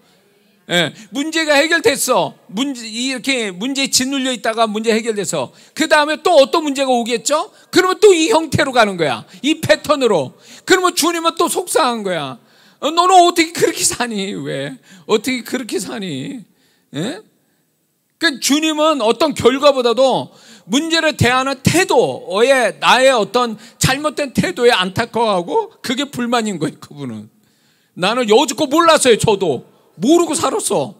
문제가 해결됐어. 이렇게 문제에 짓눌려 있다가 문제 해결돼서 그 다음에 또 어떤 문제가 오겠죠? 그러면 또 이 형태로 가는 거야. 이 패턴으로. 그러면 주님은 또 속상한 거야. 너는 어떻게 그렇게 사니? 왜? 어떻게 그렇게 사니? 그러니까 주님은 어떤 결과보다도 문제를 대하는 태도에, 나의 어떤 잘못된 태도에 안타까워하고 그게 불만인 거예요. 그분은. 나는 여지껏 몰랐어요. 저도 모르고 살았어.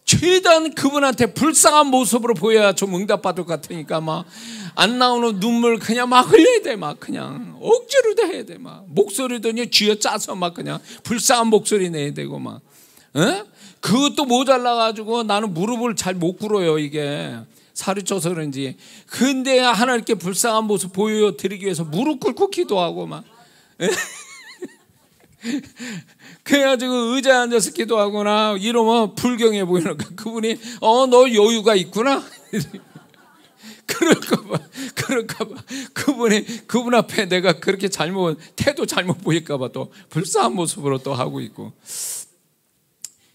최대한 그분한테 불쌍한 모습으로 보여야 좀 응답받을 것 같으니까 막 안 나오는 눈물 그냥 막 흘려야 돼. 막 그냥 억지로 다 해야 돼. 막 목소리도 쥐어짜서 막 그냥 불쌍한 목소리 내야 되고 막. 그것도 모자라가지고 나는 무릎을 잘 못 꿇어요. 이게 살이 쪄서 그런지. 근데 하나님께 불쌍한 모습 보여드리기 위해서 무릎 꿇고 기도하고 막. 그래가지고 의자에 앉아서 기도하거나 이러면 불경해 보이는 거야. 그분이 너 여유가 있구나. 그럴까봐 그분 앞에 내가 그렇게 태도 잘못 보일까봐 또 불쌍한 모습으로 또 하고 있고.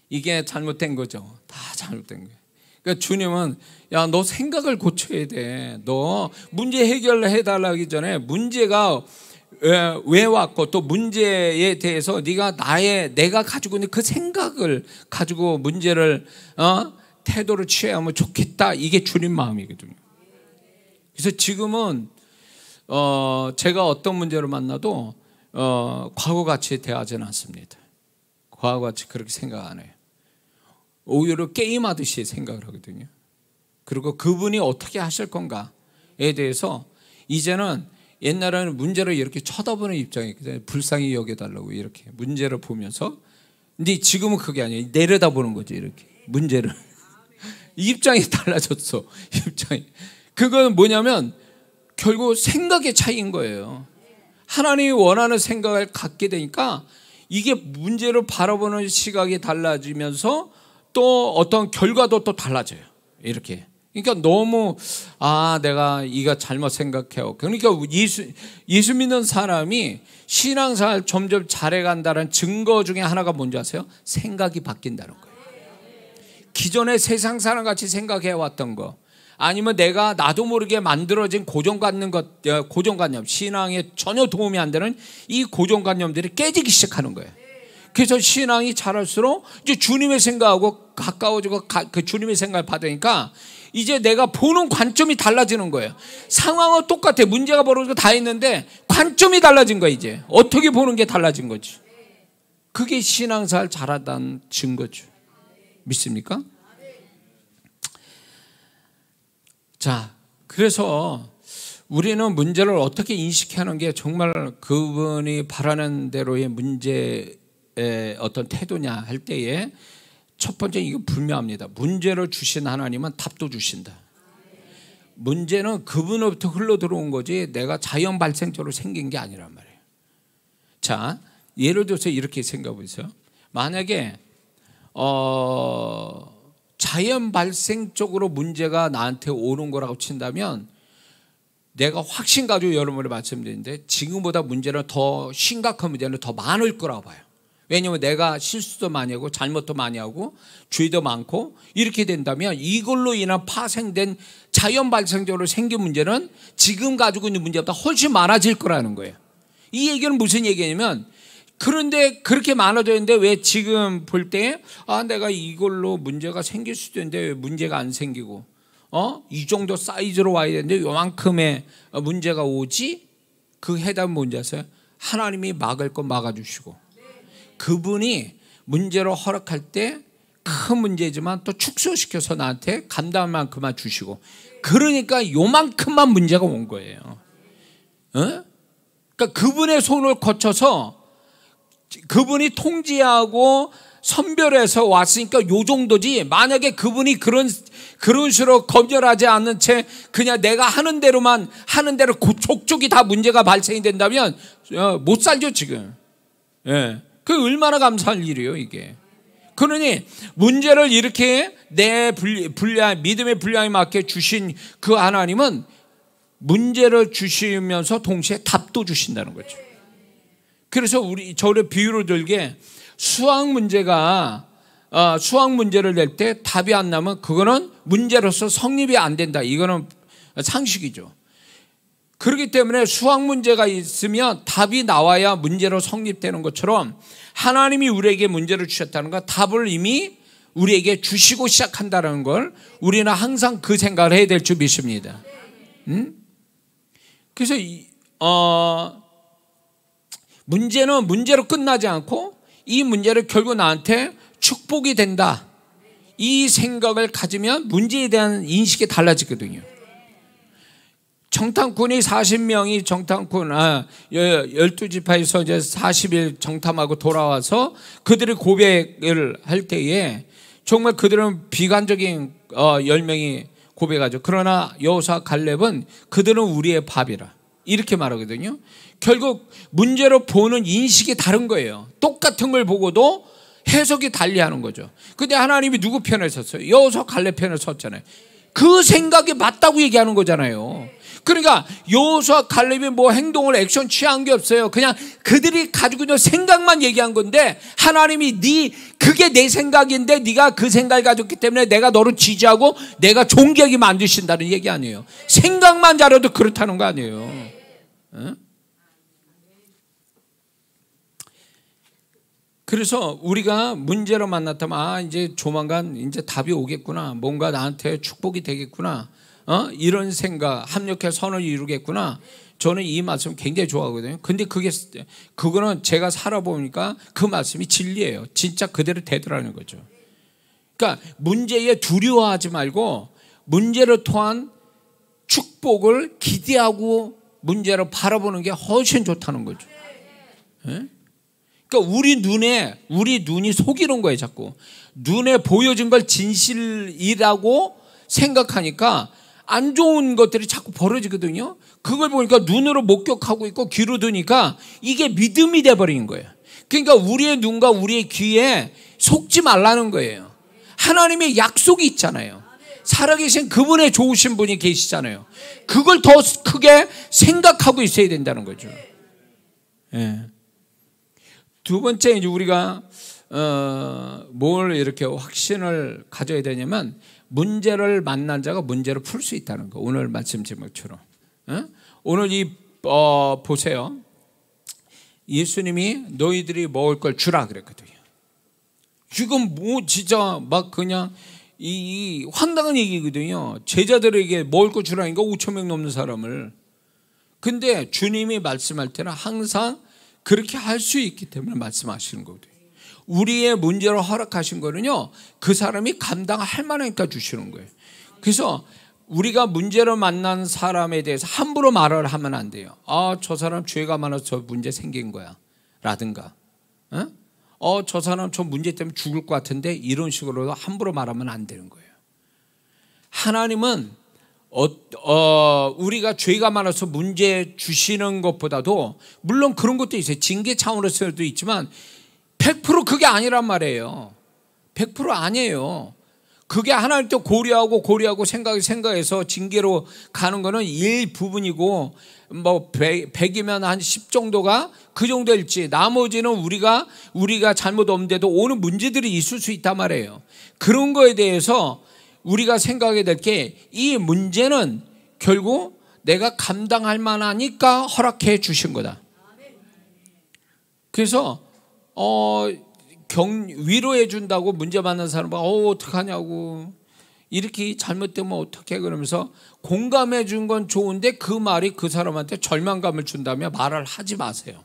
이게 잘못된 거죠. 다 잘못된 거예요. 그러니까 주님은 야, 너 생각을 고쳐야 돼. 너 문제 해결을 해달라고 하기 전에 문제가 왜 왔고 또 문제에 대해서 내가 가지고 있는 그 생각을 가지고 문제를 태도를 취하면 좋겠다. 이게 주님 마음이거든요. 그래서 지금은 제가 어떤 문제를 만나도 과거같이 대하지는 않습니다. 과거같이 그렇게 생각 안 해요. 오히려 게임하듯이 생각을 하거든요. 그리고 그분이 어떻게 하실 건가에 대해서 이제는, 옛날에는 문제를 이렇게 쳐다보는 입장이거든요. 불쌍히 여겨달라고 이렇게 문제를 보면서. 근데 지금은 그게 아니에요. 내려다보는 거죠. 이렇게 문제를. 입장이 달라졌어. 입장이. 그건 뭐냐면 결국 생각의 차이인 거예요. 하나님이 원하는 생각을 갖게 되니까 이게 문제를 바라보는 시각이 달라지면서 또 어떤 결과도 또 달라져요. 이렇게. 그러니까 너무 내가 이거 잘못 생각해요. 그러니까 예수 믿는 사람이 신앙생활 점점 잘해간다는 증거 중에 하나가 뭔지 아세요? 생각이 바뀐다는 거예요. 기존에 세상 사람같이 생각해왔던 거, 아니면 내가 나도 모르게 만들어진 고정관념, 신앙에 전혀 도움이 안 되는 이 고정관념들이 깨지기 시작하는 거예요. 그래서 신앙이 자랄수록 이제 주님의 생각하고 가까워지고 그 주님의 생각을 받으니까 이제 내가 보는 관점이 달라지는 거예요. 상황은 똑같아. 문제가 벌어지고 다 있는데 관점이 달라진 거예요. 이제 어떻게 보는 게 달라진 거지. 그게 신앙생활 잘한다는 증거죠. 믿습니까? 자, 그래서 우리는 문제를 어떻게 인식하는 게 정말 그분이 바라는 대로의 문제의 어떤 태도냐 할 때에 첫 번째 이거 분명합니다. 문제를 주신 하나님은 답도 주신다. 문제는 그분으로부터 흘러 들어온 거지 내가 자연 발생적으로 생긴 게 아니란 말이에요. 자, 예를 들어서 이렇게 생각해 보세요. 만약에 자연 발생적으로 문제가 나한테 오는 거라고 친다면 내가 확신 가지고 여러분을 말씀드리는데 지금보다 문제는 더 심각한 문제는 더 많을 거라고 봐요. 왜냐하면 내가 실수도 많이 하고 잘못도 많이 하고 죄도 많고 이렇게 된다면 이걸로 인한 파생된 자연 발생적으로 생긴 문제는 지금 가지고 있는 문제보다 훨씬 많아질 거라는 거예요. 이 얘기는 무슨 얘기냐면 그런데 그렇게 많아졌는데 왜 지금 볼 때 내가 이걸로 문제가 생길 수도 있는데 왜 문제가 안 생기고 이 정도 사이즈로 와야 되는데 요만큼의 문제가 오지? 그 해답은 뭔지 아세요? 하나님이 막을 건 막아주시고 그분이 문제로 허락할 때 큰 문제지만 또 축소시켜서 나한테 감당할 만큼만 주시고 그러니까 요만큼만 문제가 온 거예요. 그러니까 그분의 손을 거쳐서 그분이 통제하고 선별해서 왔으니까 요 정도지. 만약에 그분이 그런 식으로 검열하지 않는 채 그냥 내가 하는 대로만 하는 대로 족족이 다 문제가 발생이 된다면 못 살죠 지금. 그 얼마나 감사할 일이에요 이게. 그러니 문제를 이렇게 내 믿음의 분량에 맞게 주신 그 하나님은 문제를 주시면서 동시에 답도 주신다는 거죠. 그래서 저를 비유로 들게 수학 문제를 낼 때 답이 안 나면 그거는 문제로서 성립이 안 된다. 이거는 상식이죠. 그렇기 때문에 수학 문제가 있으면 답이 나와야 문제로 성립되는 것처럼 하나님이 우리에게 문제를 주셨다는 건 답을 이미 우리에게 주시고 시작한다는 걸 우리는 항상 그 생각을 해야 될 줄 믿습니다. 그래서 문제는 문제로 끝나지 않고 이 문제를 결국 나한테 축복이 된다. 이 생각을 가지면 문제에 대한 인식이 달라지거든요. 정탐꾼이 40명이 12지파에서 이제 40일 정탐하고 돌아와서 그들의 고백을 할 때에 정말 그들은 비관적인 10명이 고백하죠. 그러나 여호수아 갈렙은 그들은 우리의 밥이라 이렇게 말하거든요. 결국 문제로 보는 인식이 다른 거예요. 똑같은 걸 보고도 해석이 달리하는 거죠. 근데 하나님이 누구 편에 섰어요? 여호수아 갈렙 편에 섰잖아요. 그 생각이 맞다고 얘기하는 거잖아요. 그러니까 여호수아 갈렙이 뭐 행동을 액션 취한 게 없어요. 그냥 그들이 가지고 있는 생각만 얘기한 건데 하나님이 그게 내 생각인데 네가 그 생각을 가졌기 때문에 내가 너를 지지하고 내가 존귀하게 만드신다는 얘기 아니에요. 생각만 잘해도 그렇다는 거 아니에요. 그래서 우리가 문제로 만났다면 이제 조만간 이제 답이 오겠구나, 뭔가 나한테 축복이 되겠구나, 이런 생각, 합력해 선을 이루겠구나. 저는 이 말씀 굉장히 좋아하거든요. 근데 그거는 제가 살아보니까 그 말씀이 진리예요. 진짜 그대로 되더라는 거죠. 그러니까 문제에 두려워하지 말고 문제를 통한 축복을 기대하고 문제를 바라보는 게 훨씬 좋다는 거죠. 네? 그러니까 우리 눈이 속이는 거예요. 자꾸 눈에 보여진 걸 진실이라고 생각하니까 안 좋은 것들이 자꾸 벌어지거든요. 그걸 보니까 눈으로 목격하고 있고 귀로 듣니까 이게 믿음이 돼버린 거예요. 그러니까 우리의 눈과 우리의 귀에 속지 말라는 거예요. 하나님의 약속이 있잖아요. 살아계신 그분의 좋으신 분이 계시잖아요. 그걸 더 크게 생각하고 있어야 된다는 거죠. 예. 두 번째, 이제 우리가 뭘 이렇게 확신을 가져야 되냐면, 문제를 만난 자가 문제를 풀 수 있다는 거. 오늘 말씀 제목처럼. 오늘 보세요. 예수님이 너희들이 먹을 걸 주라 그랬거든요. 지금 뭐 진짜 막 그냥 이 황당한 얘기거든요. 제자들에게 먹을 걸 주라니까 5천 명 넘는 사람을. 근데 주님이 말씀할 때는 항상 그렇게 할 수 있기 때문에 말씀하시는 거거든요. 우리의 문제로 허락하신 거는요, 그 사람이 감당할 만하니까 주시는 거예요. 그래서 우리가 문제로 만난 사람에 대해서 함부로 말을 하면 안 돼요. 저 사람 죄가 많아서 저 문제 생긴 거야 라든가, 저 사람 저 문제 때문에 죽을 것 같은데, 이런 식으로 함부로 말하면 안 되는 거예요. 하나님은 우리가 죄가 많아서 문제 주시는 것보다도, 물론 그런 것도 있어요. 징계 차원에서도 있지만 100% 그게 아니란 말이에요. 100% 아니에요. 그게 하나님 또 고려하고 생각해서 징계로 가는 거는 일부분이고, 뭐 100이면 한 10 정도가 그 정도일지, 나머지는 우리가 잘못 없는데도 오는 문제들이 있을 수 있단 말이에요. 그런 거에 대해서 우리가 생각해야 될 게, 이 문제는 결국 내가 감당할 만하니까 허락해 주신 거다. 그래서 위로해 준다고 문제 받는 사람은 어떡하냐고, 이렇게 잘못되면 어떡해, 그러면서 공감해 준 건 좋은데 그 말이 그 사람한테 절망감을 준다면 말을 하지 마세요.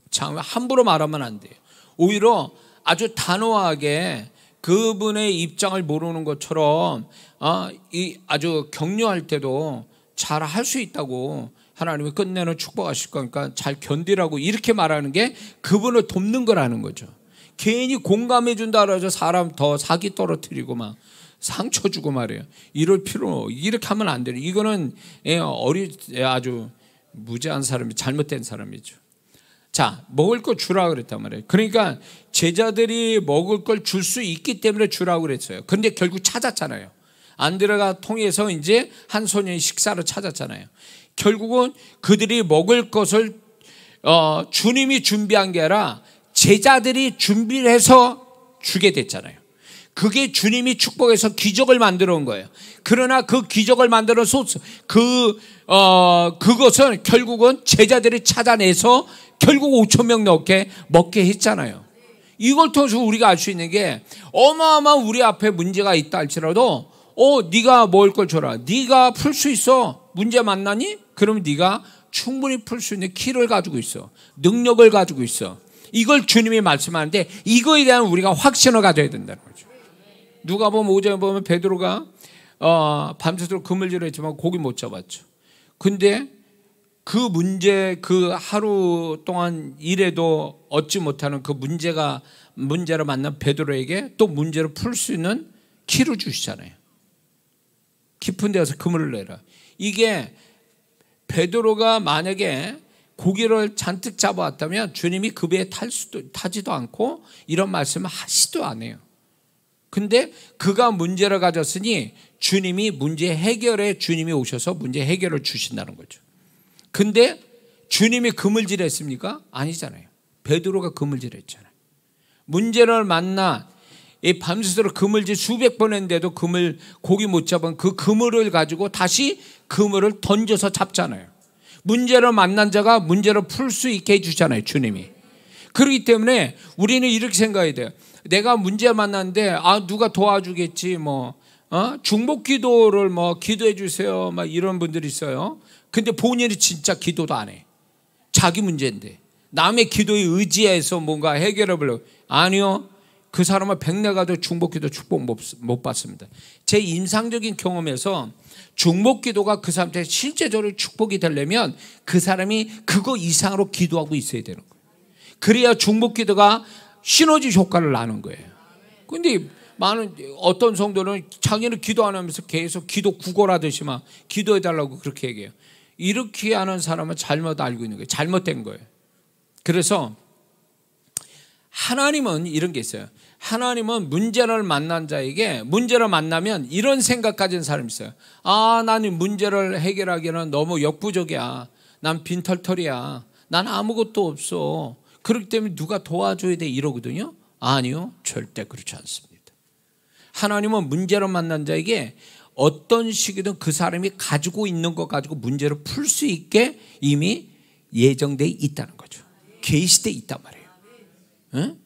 참, 함부로 말하면 안 돼요. 오히려 아주 단호하게 그분의 입장을 모르는 것처럼 아주 격려할 때도 잘 할 수 있다고, 하나님이 끝내는 축복하실 거니까 잘 견디라고, 이렇게 말하는 게 그분을 돕는 거라는 거죠. 괜히 공감해 준다 그래서 사람 더 사기 떨어뜨리고 막 상처 주고 말이에요. 이럴 필요, 이렇게 하면 안 돼요. 이거는 아주 무지한 사람이, 잘못된 사람이죠. 자, 먹을 거 주라 그랬단 말이에요. 그러니까 제자들이 먹을 걸 줄 수 있기 때문에 주라고 그랬어요. 근데 결국 찾았잖아요. 안드레가 통해서 이제 한 소년이 식사를 찾았잖아요. 결국은 그들이 먹을 것을 주님이 준비한 게 아니라 제자들이 준비를 해서 주게 됐잖아요. 그게 주님이 축복해서 기적을 만들어 온 거예요. 그러나 그 기적을 만들어 소스, 그것은 결국은 제자들이 찾아내서 결국 5천 명 넘게 먹게 했잖아요. 이걸 통해서 우리가 알 수 있는 게, 어마어마한 우리 앞에 문제가 있다 할지라도 네가 먹을 걸 줘라. 네가 풀 수 있어. 문제 만나니? 그러면 네가 충분히 풀 수 있는 키를 가지고 있어. 능력을 가지고 있어. 이걸 주님이 말씀하는데, 이거에 대한 우리가 확신을 가져야 된다는 거죠. 누가복음 5장에 보면 베드로가 밤새도록 그물질을 했지만 고기 못 잡았죠. 근데 그 문제, 그 하루 동안 일해도 얻지 못하는 그 문제를 만난 베드로에게 또 문제를 풀 수 있는 키를 주시잖아요. 깊은 데서 그물을 내라. 이게 베드로가 만약에 고기를 잔뜩 잡아왔다면 주님이 그 배에 타지도 않고 이런 말씀을 하시도 안 해요. 근데 그가 문제를 가졌으니 주님이 문제 해결에 주님이 오셔서 문제 해결을 주신다는 거죠. 근데 주님이 그물질했습니까? 아니잖아요. 베드로가 그물질했잖아요. 문제를 만나 이 밤새도록 그물질 수백 번 했는데도 고기 못 잡은 그 그물을 가지고 다시 그물을 던져서 잡잖아요. 문제를 만난 자가 문제를 풀 수 있게 해주잖아요, 주님이. 그렇기 때문에 우리는 이렇게 생각해야 돼요. 내가 문제 만났는데 누가 도와주겠지 중복 기도를 기도해 주세요 이런 분들이 있어요. 근데 본인이 진짜 기도도 안 해. 자기 문제인데 남의 기도에 의지해서 뭔가 해결해 보려고. 아니요, 그 사람은 백내 가도 중복 기도 축복 못 받습니다. 제 인상적인 경험에서 중복 기도가 그 사람한테 실제적으로 축복이 되려면 그 사람이 그거 이상으로 기도하고 있어야 되는 거예요. 그래야 중복 기도가 시너지 효과를 나는 거예요. 근데 많은 어떤 성도는 자기는 기도 안 하면서 계속 기도 구걸하듯이 막 기도해달라고 그렇게 얘기해요. 이렇게 하는 사람은 잘못 알고 있는 거예요. 잘못된 거예요. 그래서 하나님은 이런 게 있어요. 하나님은 문제를 만난 자에게, 문제를 만나면 이런 생각 가진 사람이 있어요. 나는 문제를 해결하기는 너무 역부족이야. 난 빈털털이야. 난 아무것도 없어. 그렇기 때문에 누가 도와줘야 돼 이러거든요. 아니요, 절대 그렇지 않습니다. 하나님은 문제를 만난 자에게 어떤 시기든 그 사람이 가지고 있는 것 가지고 문제를 풀 수 있게 이미 예정되어 있다는 거죠. 계시되어 있단 말이에요. 응?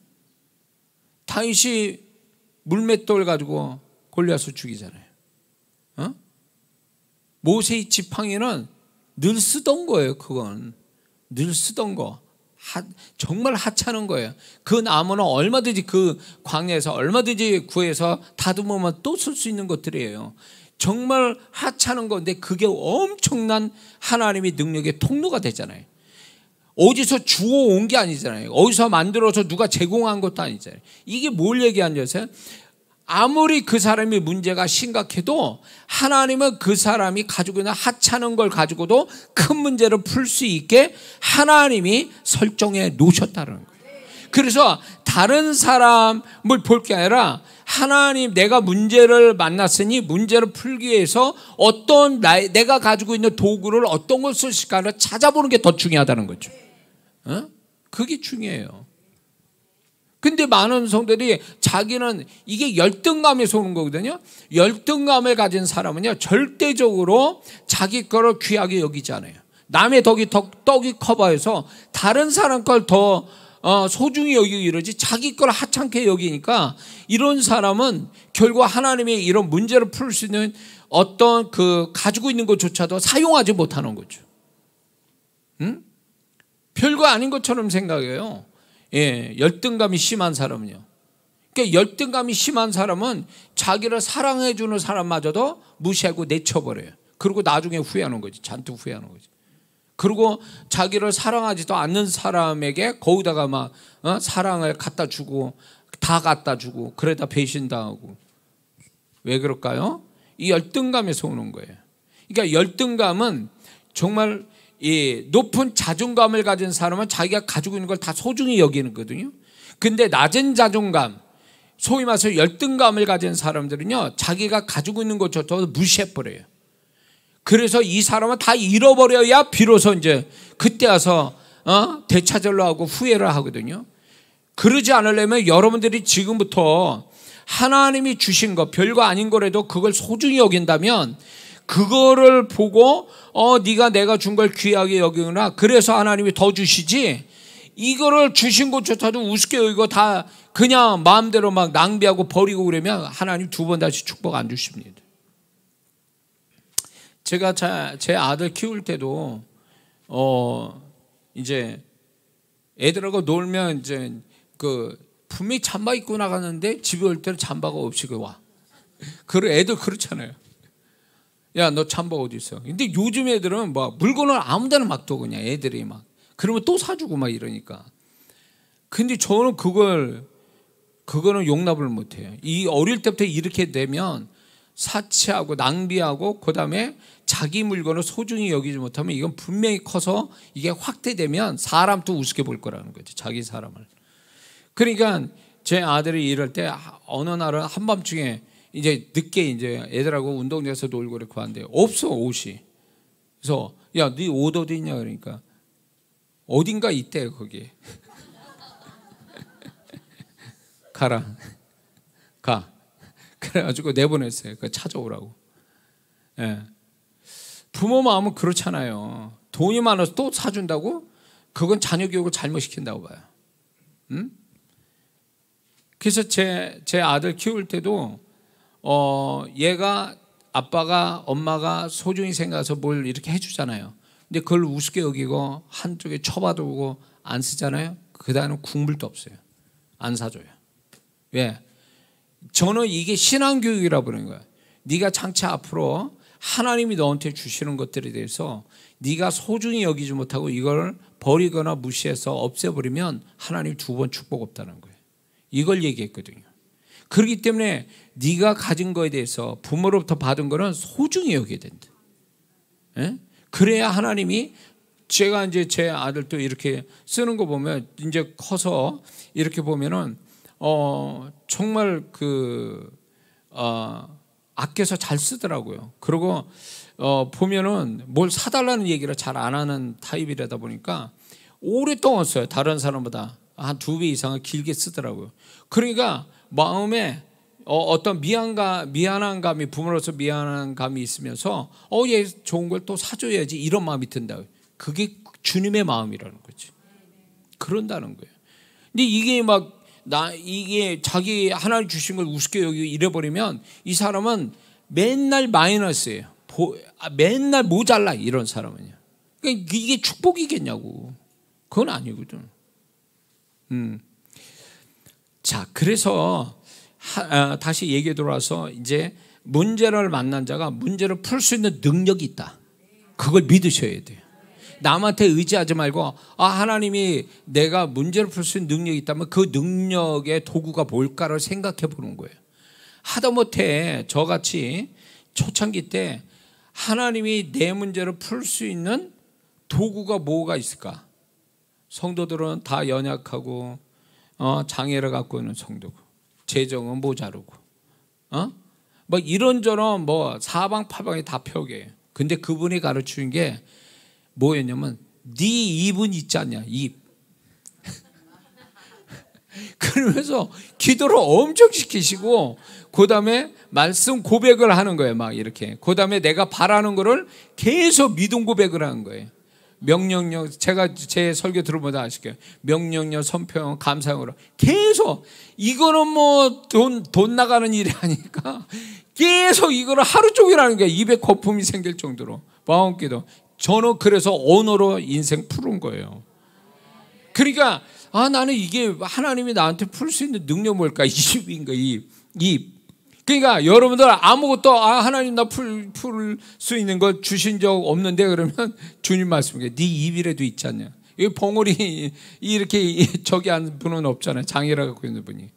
다윗이 물맷돌 가지고 골리앗을 죽이잖아요. 모세의 지팡이는 늘 쓰던 거예요. 그건 늘 쓰던 거. 정말 하찮은 거예요. 그 나무는 얼마든지 그 광야에서 얼마든지 구해서 다듬으면 또 쓸 수 있는 것들이에요. 정말 하찮은 건데 그게 엄청난 하나님의 능력의 통로가 되잖아요. 어디서 주워온 게 아니잖아요. 어디서 만들어서 누가 제공한 것도 아니잖아요. 이게 뭘 얘기하는 거세요? 아무리 그 사람의 문제가 심각해도 하나님은 그 사람이 가지고 있는 하찮은 걸 가지고도 큰 문제를 풀 수 있게 하나님이 설정해 놓으셨다는 거예요. 그래서 다른 사람을 볼 게 아니라 하나님, 내가 문제를 만났으니 문제를 풀기 위해서 어떤 내가 가지고 있는 도구를 어떤 걸 쓸 수 있을까를 찾아보는 게 더 중요하다는 거죠. 그게 중요해요. 근데 많은 성도들이 자기는 이게 열등감에서 오는 거거든요. 열등감을 가진 사람은요, 절대적으로 자기 거를 귀하게 여기지 않아요. 남의 떡이 커 보여서 다른 사람 걸 더 소중히 여기고 이러지 자기 걸 하찮게 여기니까 이런 사람은 결국 하나님의 이런 문제를 풀 수 있는 어떤 그 가지고 있는 것조차도 사용하지 못하는 거죠. 별거 아닌 것처럼 생각해요. 열등감이 심한 사람은요. 그러니까 열등감이 심한 사람은 자기를 사랑해 주는 사람마저도 무시하고 내쳐버려요. 그리고 나중에 후회하는 거지. 잔뜩 후회하는 거지. 그리고 자기를 사랑하지도 않는 사람에게 거기다가 막 사랑을 갖다 주고 다 갖다 주고 그러다 배신당하고. 왜 그럴까요? 이 열등감에서 오는 거예요. 그러니까 열등감은 정말 이 높은 자존감을 가진 사람은 자기가 가지고 있는 걸 다 소중히 여기는 거거든요. 근데 낮은 자존감, 소위 말해서 열등감을 가진 사람들은요, 자기가 가지고 있는 것조차도 무시해버려요. 그래서 이 사람은 다 잃어버려야 비로소 이제 그때 와서 되찾으려 하고 후회를 하거든요. 그러지 않으려면 여러분들이 지금부터 하나님이 주신 거, 별거 아닌 거라도 그걸 소중히 여긴다면 그거를 보고 네가 내가 준 걸 귀하게 여기구나. 그래서 하나님이 더 주시지. 이거를 주신 것조차도 우습게 여기고 다 그냥 마음대로 막 낭비하고 버리고 그러면 하나님 두 번 다시 축복 안 주십니다. 제가 제 아들 키울 때도 이제 애들하고 놀면 이제 그 분명히 잠바 입고 나갔는데 집에 올 때는 잠바가 없이 와. 그래 애들 그렇잖아요. 야, 너 잠바 어디 있어? 근데 요즘 애들은 막 물건을 아무데나 막 둬 그냥 애들이 막 그러면 또 사주고 막 이러니까. 근데 저는 그거는 용납을 못해요. 이 어릴 때부터 이렇게 되면 사치하고 낭비하고 그다음에 자기 물건을 소중히 여기지 못하면 이건 분명히 커서 이게 확대되면 사람도 우습게 볼 거라는 거죠. 자기 사람을. 그러니까 제 아들이 이럴 때 어느 날은 한밤중에 이제 늦게 이제 애들하고 운동장에서 놀고 이렇게 하는데 없어 옷이. 그래서 야, 네 옷 어디 있냐 그러니까 어딘가 있대 거기에. 가라. 가. 그래가지고 내보냈어요. 그 찾아오라고. 예. 부모 마음은 그렇잖아요. 돈이 많아서 또 사준다고? 그건 자녀 교육을 잘못시킨다고 봐요. 음? 그래서 제 아들 키울 때도 얘가 아빠가 엄마가 소중히 생각해서 뭘 이렇게 해주잖아요. 근데 그걸 우습게 여기고 한쪽에 쳐봐두고 안 쓰잖아요. 그 다음에 국물도 없어요. 안 사줘요. 왜? 저는 이게 신앙교육이라고 그러는 거예요. 네가 장차 앞으로 하나님이 너한테 주시는 것들에 대해서 네가 소중히 여기지 못하고 이걸 버리거나 무시해서 없애버리면 하나님 2번 축복 없다는 거예요. 이걸 얘기했거든요. 그렇기 때문에 네가 가진 거에 대해서 부모로부터 받은 거는 소중히 여겨야 된다. 예? 그래야 하나님이 제가 이제 제 아들도 이렇게 쓰는 거 보면 이제 커서 이렇게 보면은 정말 아껴서 잘 쓰더라고요. 그리고 보면은 뭘 사달라는 얘기를 잘 안 하는 타입이라다 보니까 오랫동안 써요. 다른 사람보다 한 2배 이상을 길게 쓰더라고요. 그러니까 마음에 어떤 미안한 감이, 부모로서 미안한 감이 있으면서 얘 좋은 걸 또 사줘야지 이런 마음이 든다. 그게 주님의 마음이라는 거지. 그런다는 거예요. 근데 이게 이게 자기 하나님 주신 걸 우습게 여기고 잃어버리면 이 사람은 맨날 마이너스예요. 맨날 모자라 이런 사람은요. 그러니까 이게 축복이겠냐고. 그건 아니거든. 자, 그래서 다시 얘기에 돌아와서 이제 문제를 만난 자가 문제를 풀 수 있는 능력이 있다. 그걸 믿으셔야 돼요. 남한테 의지하지 말고 하나님이 내가 문제를 풀 수 있는 능력이 있다면 그 능력의 도구가 뭘까를 생각해 보는 거예요. 하다못해 저같이 초창기 때 하나님이 내 문제를 풀 수 있는 도구가 뭐가 있을까? 성도들은 다 연약하고 장애를 갖고 있는 성도고 재정은 모자르고 뭐 이런저런 사방팔방이 다 벽이에요. 근데 그분이 가르치는 게 뭐였냐면 네 입은 있지 않냐, 입. 그러면서 기도를 엄청 시키시고 그 다음에 말씀 고백을 하는 거예요. 막 이렇게. 그 다음에 내가 바라는 거를 계속 믿음 고백을 하는 거예요. 명령력, 제가 제 설교 들어보다 아실게요. 명령력, 선평, 감사형으로 계속. 이거는 돈 나가는 일이 아니니까 계속 이거를 하루 종일 하는 거예요. 입에 거품이 생길 정도로. 마음기도. 저는 그래서 언어로 인생 푸른 거예요. 그러니까 나는 이게 하나님이 나한테 풀 수 있는 능력 뭘까? 입인가, 입. 그러니까 여러분들 아무것도 하나님 나 풀 수 있는 거 주신 적 없는데 그러면 주님 말씀이에요. 네 입이라도 있지 않냐. 이 봉오리 이렇게 저기 한 분은 없잖아요. 장애를 갖고 있는 분이.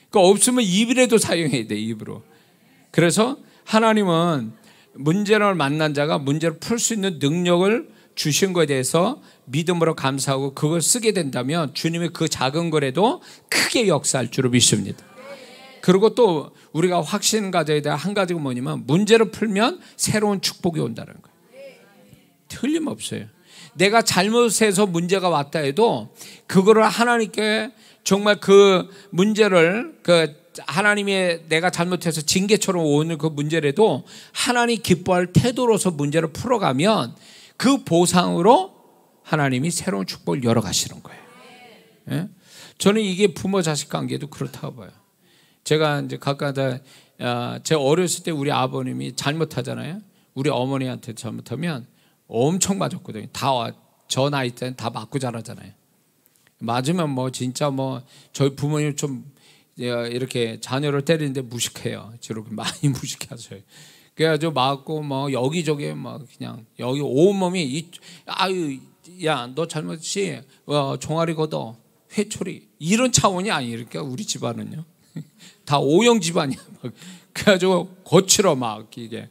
그러니까 없으면 입이라도 사용해야 돼, 입으로. 그래서 하나님은 문제를 만난 자가 문제를 풀 수 있는 능력을 주신 것에 대해서 믿음으로 감사하고 그걸 쓰게 된다면 주님의 그 작은 거라도 크게 역사할 줄을 믿습니다. 그리고 또 우리가 확신 가져야 될 한 가지가 뭐냐면 문제를 풀면 새로운 축복이 온다는 거예요. 틀림없어요. 내가 잘못해서 문제가 왔다 해도 그거를 하나님께 정말 그 문제를 하나님의 내가 잘못해서 징계처럼 오는 그 문제라도 하나님 기뻐할 태도로서 문제를 풀어가면 그 보상으로 하나님이 새로운 축복을 열어가시는 거예요. 예? 저는 이게 부모 자식 관계도 그렇다고 봐요. 제가 이제 가까다 제 어렸을 때 우리 아버님이 잘못하잖아요. 우리 어머니한테 잘못하면 엄청 맞았거든요. 저 나이 때는 다 맞고 자라잖아요. 맞으면 진짜 저희 부모님 좀 이렇게 자녀를 때리는데 무식해요. 저렇게 많이 무식하세요. 그래가지고 맞고 여기저기 그냥 여기 온몸이 야 너 잘못이 종아리 걷어 회초리 이런 차원이 아니니까 우리 집안은요. 다 O형 집안이야. 그래가지고 거칠어 이게.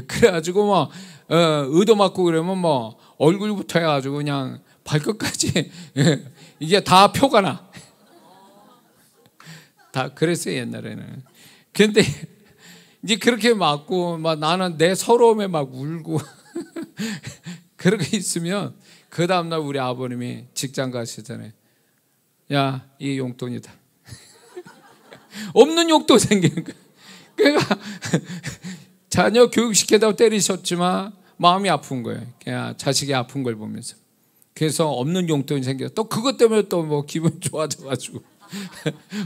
그래가지고 의도 맞고 그러면 얼굴부터 해가지고 그냥 발끝까지 이게 다 표가 나. 다 그랬어요 옛날에는. 근데 이제 그렇게 맞고 나는 내 서러움에 울고 그렇게 있으면 그 다음날 우리 아버님이 직장 가시잖아요. 야, 이 용돈이다. 없는 용돈 생기는 거야. 그러니까 자녀 교육시키다고 때리셨지만 마음이 아픈 거예요. 그냥 자식이 아픈 걸 보면서. 그래서 없는 용돈이 생겨서 또 그것 때문에 또 뭐 기분 좋아져가지고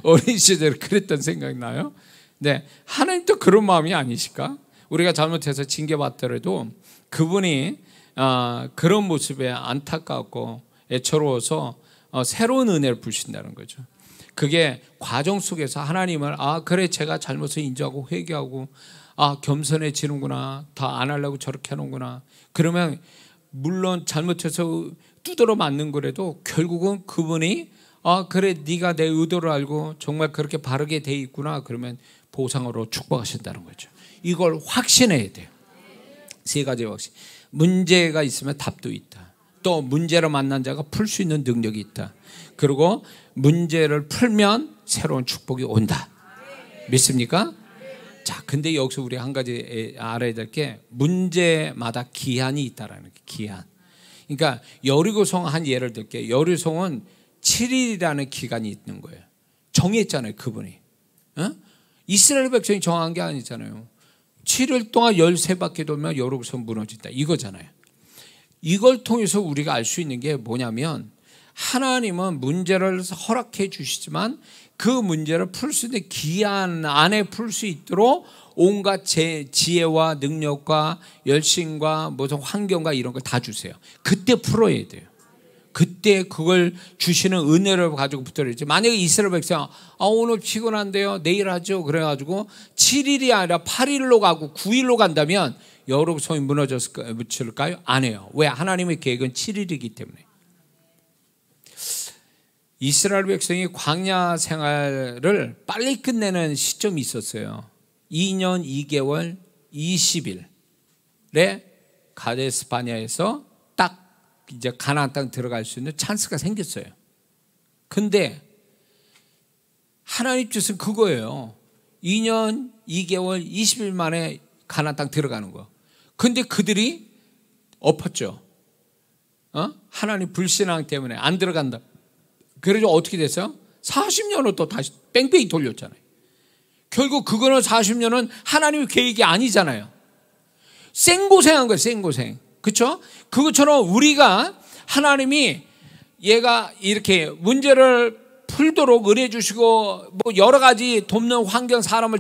어린 시절에 그랬던 생각이 나요. 네, 하나님도 그런 마음이 아니실까? 우리가 잘못해서 징계받더라도 그분이 그런 모습에 안타깝고 애처로워서 새로운 은혜를 부신다는 거죠. 그게 과정 속에서 하나님을 그래 제가 잘못을 인정하고 회개하고 겸손해지는구나, 더 안 하려고 저렇게 하는구나. 그러면 물론 잘못해서 두드러 맞는 거라도 결국은 그분이 그래 네가 내 의도를 알고 정말 그렇게 바르게 돼 있구나, 그러면 보상으로 축복하신다는 거죠. 이걸 확신해야 돼요. 세 가지 확신. 문제가 있으면 답도 있다. 또 문제를 만난 자가 풀 수 있는 능력이 있다. 그리고 문제를 풀면 새로운 축복이 온다. 믿습니까? 자, 근데 여기서 우리 한 가지 알아야 될 게 문제마다 기한이 있다라는 게, 기한. 그러니까 여리고성 한 예를 들게. 여리고성은 7일이라는 기간이 있는 거예요. 정했잖아요, 그분이. 이스라엘 백성이 정한 게 아니잖아요. 7일 동안 13바퀴 돌면 여리고성 무너진다, 이거잖아요. 이걸 통해서 우리가 알 수 있는 게 뭐냐면, 하나님은 문제를 허락해 주시지만 그 문제를 풀 수 있는 기한 안에 풀 수 있도록 온갖 지혜와 능력과 열심과 무슨 환경과 이런 걸 다 주세요. 그때 풀어야 돼요. 그때 그걸 주시는 은혜를 가지고 붙들어야지. 만약에 이스라엘 백성 오늘 피곤한데요, 내일 하죠, 그래가지고 7일이 아니라 8일로 가고 9일로 간다면 여리고성이 무너졌을까요? 안 해요. 왜? 하나님의 계획은 7일이기 때문에. 이스라엘 백성이 광야 생활을 빨리 끝내는 시점이 있었어요. 2년 2개월 20일에 가데스 바네아에서 딱 이제 가나안 땅 들어갈 수 있는 찬스가 생겼어요. 근데 하나님 뜻은 그거예요. 2년 2개월 20일 만에 가나안 땅 들어가는 거. 근데 그들이 엎었죠. 하나님 불신앙 때문에 안 들어간다. 그래서 어떻게 됐어요? 40년을 또 다시 뺑뺑이 돌렸잖아요. 결국 그거는 40년은 하나님의 계획이 아니잖아요. 생고생한 거예요, 생고생. 그렇죠? 그것처럼 우리가 하나님이 얘가 이렇게 문제를 풀도록 은혜 주시고 뭐 여러 가지 돕는 환경, 사람을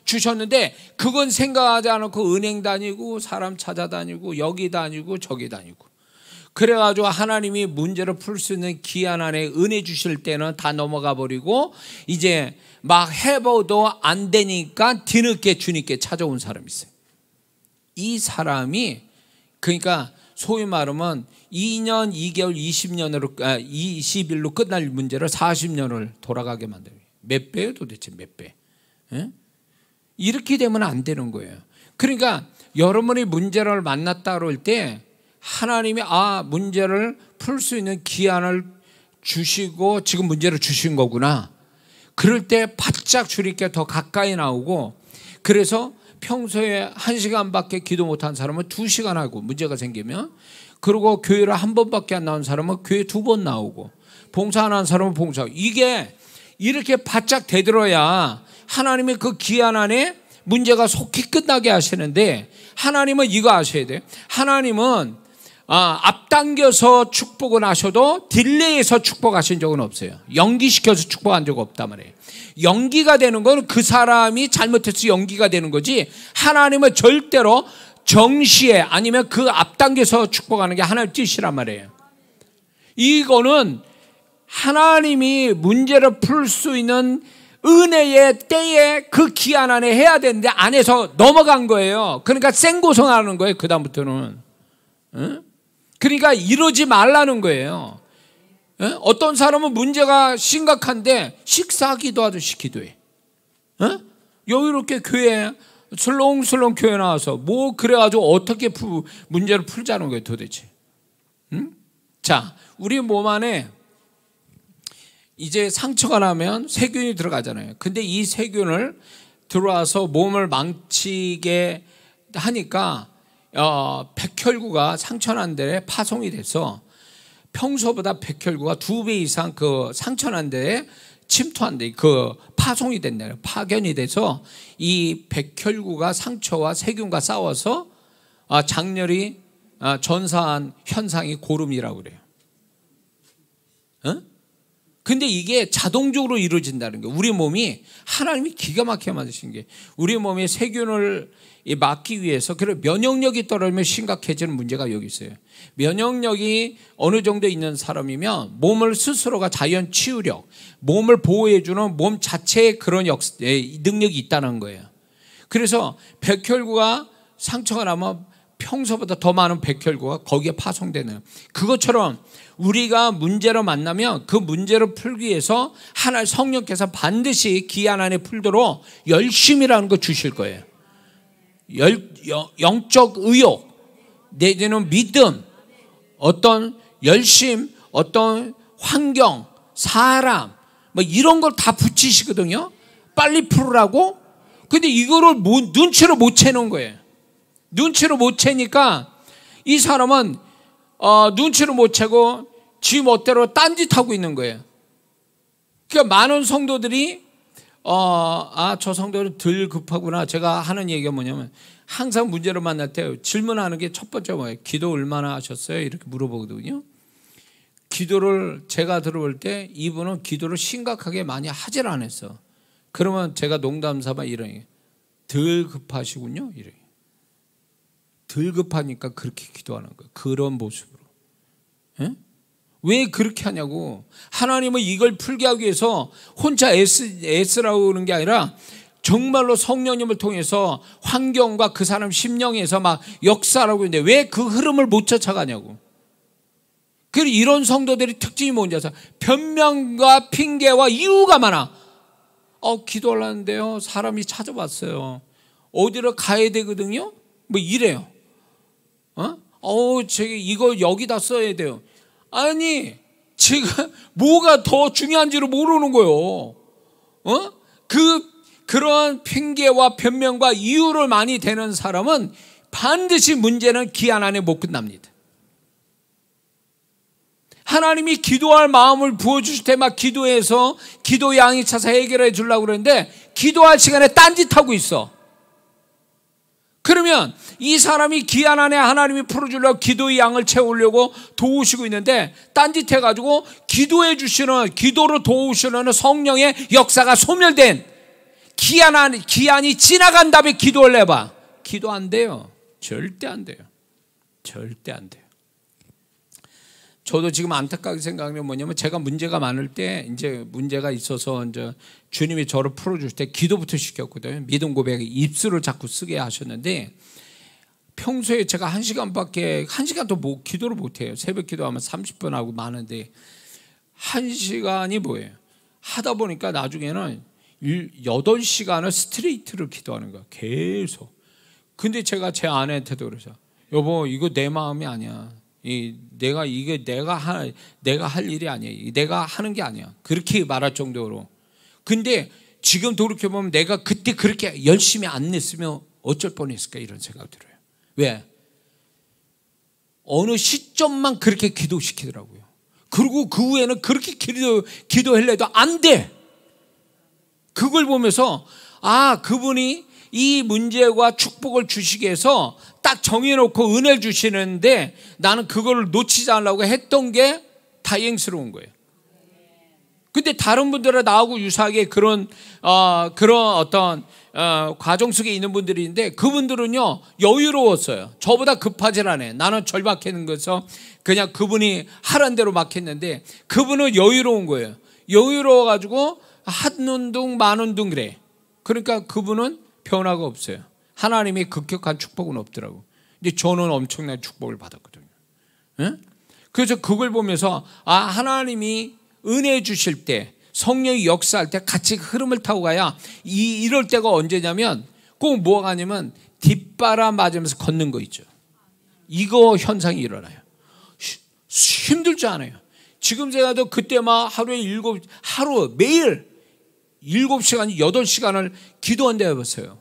주셨는데 그건 생각하지 않고 은행 다니고 사람 찾아다니고 여기 다니고 저기 다니고, 그래가지고 하나님이 문제를 풀 수 있는 기한 안에 은혜 주실 때는 다 넘어가 버리고 이제 막 해봐도 안 되니까 뒤늦게 주님께 찾아온 사람이 있어요. 이 사람이 그러니까 소위 말하면 2년 2개월 20일로 끝날 문제를 40년을 돌아가게 만들어요. 몇 배예요 도대체, 몇 배? 이렇게 되면 안 되는 거예요. 그러니까 여러분이 문제를 만났다 그럴 때 하나님이 문제를 풀 수 있는 기한을 주시고 지금 문제를 주신 거구나. 그럴 때 바짝 주님께 더 가까이 나오고, 그래서 평소에 1시간밖에 기도 못한 사람은 2시간 하고 문제가 생기면, 그리고 교회를 한 번밖에 안 나온 사람은 교회 2번 나오고, 봉사 안 한 사람은 봉사하고, 이게 이렇게 바짝 되들어야 하나님의 그 기한 안에 문제가 속히 끝나게 하시는데, 하나님은 이거 아셔야 돼요. 하나님은 앞당겨서 축복은 하셔도 딜레이해서 축복하신 적은 없어요. 연기시켜서 축복한 적 없단 말이에요. 연기가 되는 건 그 사람이 잘못해서 연기가 되는 거지, 하나님은 절대로 정시에 아니면 그 앞당겨서 축복하는 게 하나님의 뜻이란 말이에요. 이거는 하나님이 문제를 풀 수 있는 은혜의 때에 그 기한 안에 해야 되는데 안 해서 넘어간 거예요. 그러니까 생고생하는 거예요, 그 다음부터는. 그러니까 이러지 말라는 거예요. 어떤 사람은 문제가 심각한데 식사기도 하듯이 기도해. 여유롭게 교회 슬렁슬렁 교회 나와서 뭐 그래가지고 어떻게 문제를 풀자는 거예요 도대체. 자, 우리 몸 안에 이제 상처가 나면 세균이 들어가잖아요. 근데 이 세균을 들어와서 몸을 망치게 하니까 백혈구가 상처난 데에 파송이 돼서 평소보다 백혈구가 2배 이상 그 상처난 데에 침투한 데 그 파송이 된대요. 파견이 돼서 이 백혈구가 상처와 세균과 싸워서 장렬히 전사한 현상이 고름이라고 그래요. 어? 근데 이게 자동적으로 이루어진다는 거예요. 우리 몸이 하나님이 기가 막히게 만드신 게, 우리 몸의 세균을 막기 위해서, 그리고 면역력이 떨어지면 심각해지는 문제가 여기 있어요. 면역력이 어느 정도 있는 사람이면 몸을 스스로가 자연 치유력, 몸을 보호해주는 몸 자체의 그런 능력이 있다는 거예요. 그래서 백혈구가 상처가 나면 평소보다 더 많은 백혈구가 거기에 파송되는, 그것처럼 우리가 문제를 만나면 그 문제를 풀기 위해서 하나님 성령께서 반드시 기한 안에 풀도록 열심이라는 거 주실 거예요. 영적 의욕, 내지는 믿음, 어떤 열심, 어떤 환경, 사람, 뭐 이런 걸 다 붙이시거든요. 빨리 풀으라고. 근데 이거를 눈치를 못 채는 거예요. 눈치를 못 채니까 이 사람은 눈치를 못 채고 지 멋대로 딴짓하고 있는 거예요. 그러니까 많은 성도들이 저 성도는 덜 급하구나. 제가 하는 얘기가 뭐냐면, 항상 문제를 만날 때 질문하는 게 첫 번째 뭐예요? 기도 얼마나 하셨어요? 이렇게 물어보거든요. 기도를 제가 들어볼 때 이분은 기도를 심각하게 많이 하질 않았어. 그러면 제가 농담삼아 이러니, 덜 급하시군요. 이러니. 덜 급하니까 그렇게 기도하는 거예요. 그런 모습으로. 에? 왜 그렇게 하냐고. 하나님은 이걸 풀게 하기 위해서 혼자 애쓰라고 하는 게 아니라 정말로 성령님을 통해서 환경과 그 사람 심령에서 막 역사라고 했는데 왜 그 흐름을 못 쫓아가냐고. 그리고 이런 성도들이 특징이 뭔지 아세요? 변명과 핑계와 이유가 많아. 기도하려는데요, 사람이 찾아왔어요. 어디로 가야 되거든요? 뭐 이래요. 이거 여기다 써야 돼요. 아니, 지금 뭐가 더 중요한지를 모르는 거예요. 그런 핑계와 변명과 이유를 많이 대는 사람은 반드시 문제는 기한 안에 못 끝납니다. 하나님이 기도할 마음을 부어주실 때만 기도해서 기도 양이 차서 해결해 주려고 그러는데 기도할 시간에 딴짓하고 있어. 그러면 이 사람이 기한 안에 하나님이 풀어주려고 기도의 양을 채우려고 도우시고 있는데 딴짓해가지고 기도해 주시는, 기도로 도우시는 성령의 역사가 소멸된, 기한이 지나간 다음에 기도를 해봐. 기도 안 돼요. 절대 안 돼요. 절대 안 돼요. 저도 지금 안타깝게 생각하는 게 뭐냐면, 제가 문제가 많을 때, 이제 문제가 있어서 이제 주님이 저를 풀어주실 때 기도부터 시켰거든요. 믿음 고백에 입술을 자꾸 쓰게 하셨는데, 평소에 제가 1시간도 기도를 못해요. 새벽 기도하면 30분 하고 많은데 1시간이 뭐예요? 하다 보니까 나중에는 8시간을 스트레이트로 기도하는 거야. 계속. 근데 제가 제 아내한테도 그래서, 여보, 이거 내 마음이 아니야. 내가 할 일이 아니야. 내가 하는 게 아니야. 그렇게 말할 정도로. 근데 지금 돌이켜보면 내가 그때 그렇게 열심히 안 냈으면 어쩔 뻔했을까, 이런 생각이 들어요. 왜? 어느 시점만 그렇게 기도시키더라고요. 그리고 그 후에는 그렇게 기도하려도 안 돼. 그걸 보면서 그분이 이 문제와 축복을 주시기 위해서 딱 정해놓고 은혜를 주시는데 나는 그걸 놓치지 않으려고 했던 게 다행스러운 거예요. 근데 다른 분들은 나하고 유사하게 그런 어떤 과정 속에 있는 분들인데, 그분들은요 여유로웠어요. 저보다 급하질 않아요. 나는 절박했는 것서 그냥 그분이 하란 대로 막 했는데, 그분은 여유로운 거예요. 여유로워가지고 한눈 둥 만운 둥 그래. 그러니까 그분은 변화가 없어요. 하나님의 급격한 축복은 없더라고. 근데 저는 엄청난 축복을 받았거든요. 네? 그래서 그걸 보면서 하나님이 은혜 주실 때, 성령이 역사할 때 같이 흐름을 타고 가야, 이럴 때가 언제냐면 꼭 뭐가 아니면 뒷바람 맞으면서 걷는 거 있죠. 이거 현상이 일어나요. 힘들지 않아요. 지금 제가도 그때 막 매일 7시간, 8시간을 기도한다 해보세요.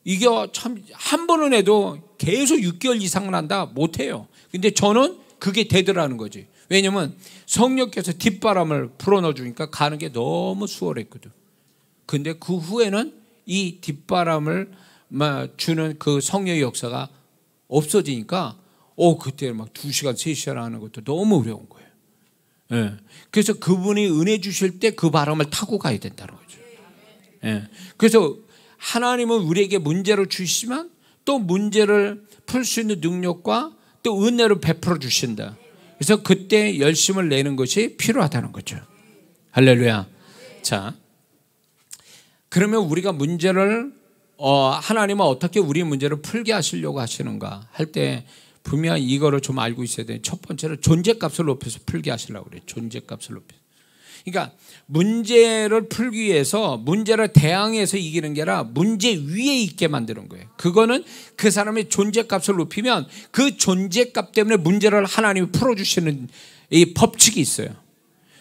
이게 참, 한 번은 해도 계속 6개월 이상은 한다? 못해요. 근데 저는 그게 되더라는 거지. 왜냐면 성령께서 뒷바람을 불어넣어 주니까 가는 게 너무 수월했거든. 근데 그 후에는 이 뒷바람을 주는 그 성령의 역사가 없어지니까 그때 막 2시간, 3시간 하는 것도 너무 어려운 거예요. 예. 그래서 그분이 은혜 주실 때 그 바람을 타고 가야 된다는 거죠. 예. 그래서 하나님은 우리에게 문제를 주시면 또 문제를 풀 수 있는 능력과 또 은혜를 베풀어 주신다. 그래서 그때 열심을 내는 것이 필요하다는 거죠. 할렐루야. 자, 그러면 우리가 문제를 하나님은 어떻게 우리 문제를 풀게 하시려고 하시는가 할 때 분명히 이거를 좀 알고 있어야 돼요. 첫 번째로 존재값을 높여서 풀게 하시려고 그래요. 존재값을 높여서. 그러니까 문제를 풀기 위해서 문제를 대항해서 이기는 게 아니라 문제 위에 있게 만드는 거예요. 그거는 그 사람의 존재값을 높이면 그 존재값 때문에 문제를 하나님이 풀어주시는 이 법칙이 있어요.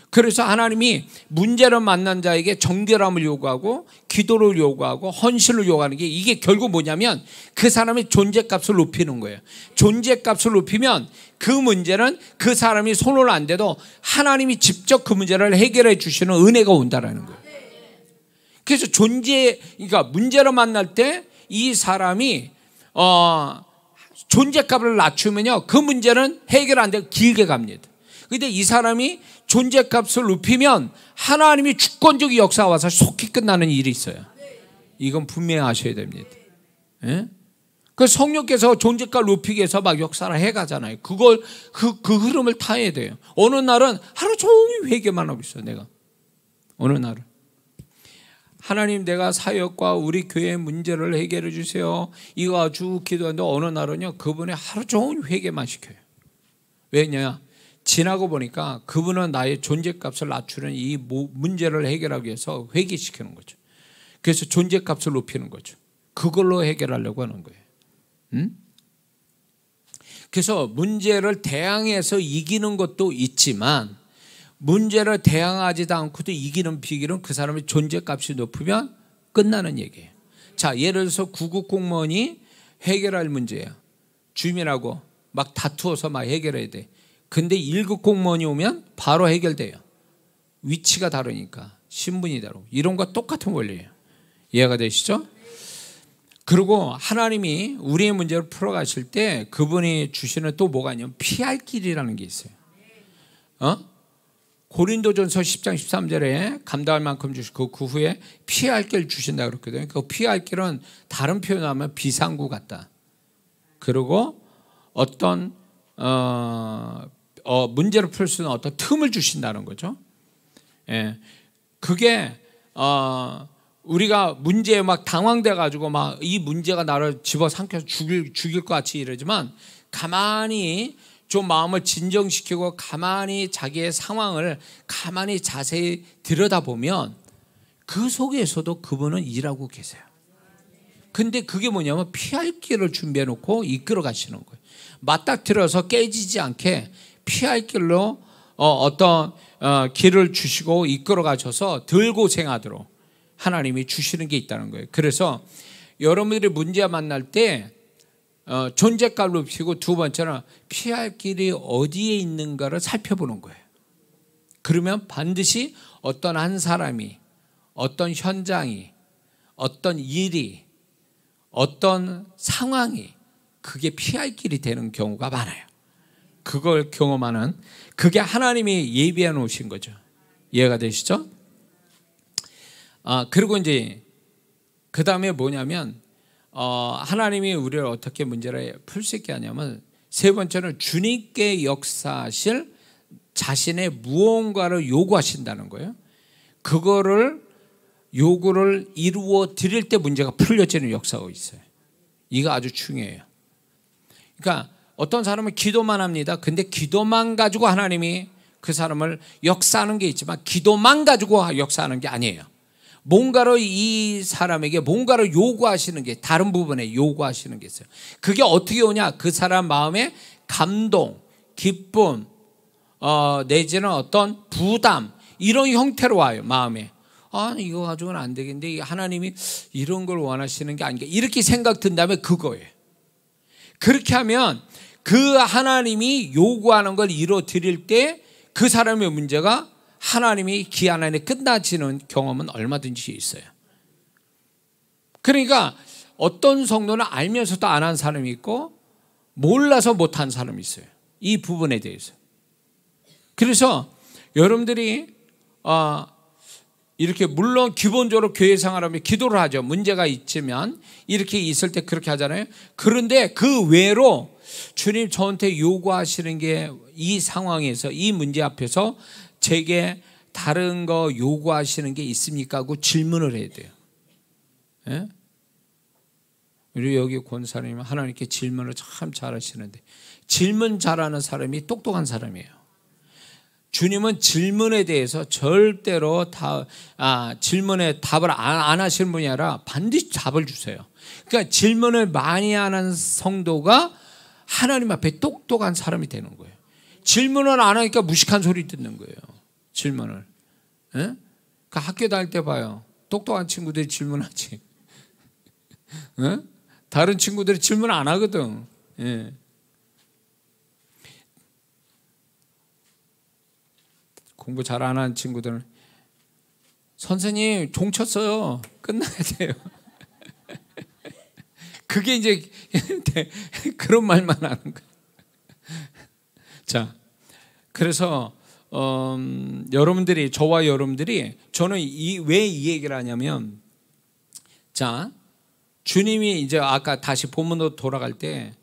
그래서 하나님이 문제를 만난 자에게 정결함을 요구하고 기도를 요구하고 헌신을 요구하는 게 이게 결국 뭐냐면 그 사람의 존재값을 높이는 거예요. 존재값을 높이면 그 문제는 그 사람이 손을 안 대도 하나님이 직접 그 문제를 해결해 주시는 은혜가 온다라는 거예요. 그래서 그러니까 문제를 만날 때 이 사람이 존재값을 낮추면요 그 문제는 해결 안 되고 길게 갑니다. 근데 이 사람이 존재값을 높이면 하나님이 주권적인 역사가 와서 속히 끝나는 일이 있어요. 이건 분명히 아셔야 됩니다. 예? 그 성령께서 존재값을 높이기 위해서 막 역사를 해가잖아요. 그 흐름을 타야 돼요. 어느 날은 하루 종일 회개만 하고 있어요. 내가 어느 날은 하나님 내가 사역과 우리 교회의 문제를 해결해 주세요. 이거 아주 기도하는데 어느 날은요 그분이 하루 종일 회개만 시켜요. 왜냐? 지나고 보니까 그분은 나의 존재값을 낮추는 이 문제를 해결하기 위해서 회개시키는 거죠. 그래서 존재값을 높이는 거죠. 그걸로 해결하려고 하는 거예요. 그래서 문제를 대항해서 이기는 것도 있지만 문제를 대항하지도 않고도 이기는 비기는 그 사람의 존재값이 높으면 끝나는 얘기예요. 자, 예를 들어서 9급 공무원이 해결할 문제야. 주민하고 막 다투어서 막 해결해야 돼. 근데 1급 공무원이 오면 바로 해결돼요. 위치가 다르니까 신분이 다르고 이런 거 똑같은 원리예요. 이해가 되시죠? 그리고 하나님이 우리의 문제를 풀어가실 때 그분이 주시는 또 뭐가 있냐면 피할 길이라는 게 있어요. 고린도전서 10장 13절에 감당할 만큼 주시고 그 후에 피할 길 주신다 그랬거든요. 그 피할 길은 다른 표현하면 비상구 같다. 그리고 어떤 문제를 풀 수 있는 어떤 틈을 주신다는 거죠. 예, 그게 우리가 문제에 막 당황돼 가지고 막 이 문제가 나를 집어삼켜서 죽일 것 같이 이러지만 가만히 좀 마음을 진정시키고 가만히 자기의 상황을 가만히 자세히 들여다보면 그 속에서도 그분은 일하고 계세요. 근데 그게 뭐냐면 피할 길을 준비해 놓고 이끌어 가시는 거예요. 맞닥뜨려서 깨지지 않게 피할 길로 어떤 길을 주시고 이끌어 가셔서 덜 고생하도록 하나님이 주시는 게 있다는 거예요. 그래서 여러분들이 문제 만날 때 존재감을 높이고 두 번째는 피할 길이 어디에 있는가를 살펴보는 거예요. 그러면 반드시 어떤 한 사람이 어떤 현장이 어떤 일이 어떤 상황이 그게 피할 길이 되는 경우가 많아요. 그걸 경험하는 그게 하나님이 예비해 놓으신 거죠. 이해가 되시죠? 그리고 이제 그 다음에 뭐냐면 하나님이 우리를 어떻게 문제를 풀 수 있게 하냐면 세 번째는 주님께 역사하실 자신의 무언가를 요구하신다는 거예요. 그거를 요구를 이루어 드릴 때 문제가 풀려지는 역사가 있어요. 이거 아주 중요해요. 그러니까 어떤 사람은 기도만 합니다. 근데 기도만 가지고 하나님이 그 사람을 역사하는 게 있지만 기도만 가지고 역사하는 게 아니에요. 뭔가를 이 사람에게 뭔가를 요구하시는 게 다른 부분에 요구하시는 게 있어요. 그게 어떻게 오냐? 그 사람 마음에 감동, 기쁨, 내지는 어떤 부담 이런 형태로 와요. 마음에. 이거 가지고는 안 되겠는데 하나님이 이런 걸 원하시는 게 아닌가 이렇게 생각 든다면 그거예요. 그렇게 하면 그 하나님이 요구하는 걸 이루어 드릴 때 그 사람의 문제가 하나님이 기한 안에 끝나지는 경험은 얼마든지 있어요. 그러니까 어떤 성도는 알면서도 안 한 사람이 있고 몰라서 못한 사람이 있어요. 이 부분에 대해서. 그래서 여러분들이 이렇게 물론 기본적으로 교회 생활하면 기도를 하죠. 문제가 있으면 이렇게 있을 때 그렇게 하잖아요. 그런데 그 외로 주님 저한테 요구하시는 게 이 상황에서 이 문제 앞에서 제게 다른 거 요구하시는 게 있습니까? 하고 질문을 해야 돼요. 예? 우리 여기 권사님 하나님께 질문을 참 잘하시는데 질문 잘하는 사람이 똑똑한 사람이에요. 주님은 질문에 대해서 절대로 질문에 답을 안 하시는 분이 아니라 반드시 답을 주세요. 그러니까 질문을 많이 하는 성도가 하나님 앞에 똑똑한 사람이 되는 거예요. 질문을 안 하니까 무식한 소리 듣는 거예요. 질문을. 예? 그러니까 학교 다닐 때 봐요. 똑똑한 친구들이 질문하지. 예? 다른 친구들이 질문 안 하거든. 예. 공부 잘 안 하는 친구들은 선생님 종 쳤어요. 끝나야 돼요. 그게 이제 그런 말만 하는 거예요. 자, 그래서 여러분들이 저와 여러분들이 저는 왜 이 얘기를 하냐면 자, 주님이 이제 아까 다시 본문으로 돌아갈 때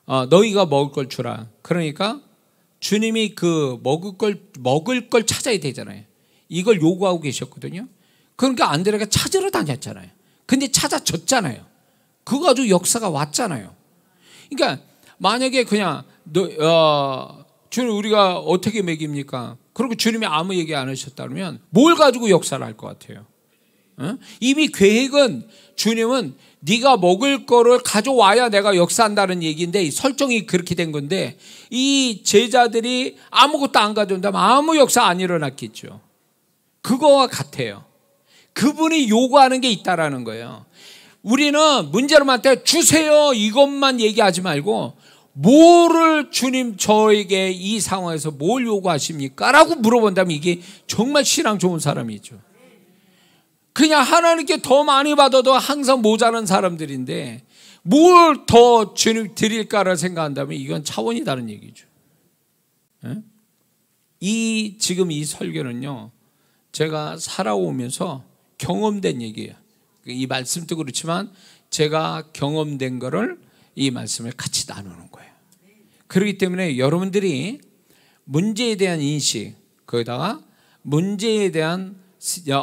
너희가 먹을 걸 주라. 그러니까 주님이 그 먹을 걸 찾아야 되잖아요. 이걸 요구하고 계셨거든요. 그러니까 안드레가 찾으러 다녔잖아요. 근데 찾아졌잖아요. 그거 가지고 역사가 왔잖아요. 그러니까 만약에 그냥 주님 우리가 어떻게 먹입니까? 그리고 주님이 아무 얘기 안 하셨다면 뭘 가지고 역사를 할 것 같아요? 이미 계획은 주님은 네가 먹을 거를 가져와야 내가 역사한다는 얘기인데 설정이 그렇게 된 건데 이 제자들이 아무것도 안 가져온다면 아무 역사 안 일어났겠죠. 그거와 같아요. 그분이 요구하는 게 있다라는 거예요. 우리는 문제로만 때 주세요 이것만 얘기하지 말고 뭐를 주님 저에게 이 상황에서 뭘 요구하십니까? 라고 물어본다면 이게 정말 신앙 좋은 사람이죠. 그냥 하나님께 더 많이 받아도 항상 모자란 사람들인데 뭘 더 주님 드릴까를 생각한다면 이건 차원이 다른 얘기죠. 지금 이 설교는요 제가 살아오면서 경험된 얘기예요. 이 말씀도 그렇지만 제가 경험된 거를 이 말씀을 같이 나누는 거예요. 그렇기 때문에 여러분들이 문제에 대한 인식 거기다가 문제에 대한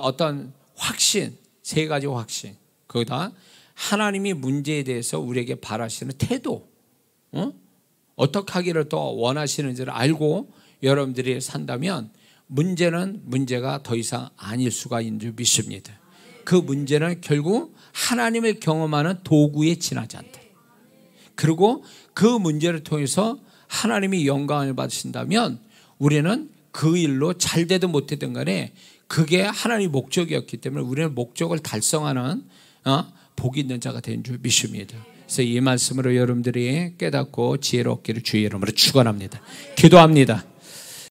어떤 확신, 세 가지 확신 거기다 하나님이 문제에 대해서 우리에게 바라시는 태도 어떻게 하기를 더 원하시는지를 알고 여러분들이 산다면 문제가 더 이상 아닐 수가 있는 줄 믿습니다. 그 문제는 결국 하나님을 경험하는 도구에 지나지 않다. 그리고 그 문제를 통해서 하나님이 영광을 받으신다면 우리는 그 일로 잘 되든 못 되든 간에 그게 하나님의 목적이었기 때문에 우리는 목적을 달성하는 복이 있는 자가 된 줄 믿습니다. 그래서 이 말씀으로 여러분들이 깨닫고 지혜롭기를 주의 이름으로 축원합니다. 기도합니다.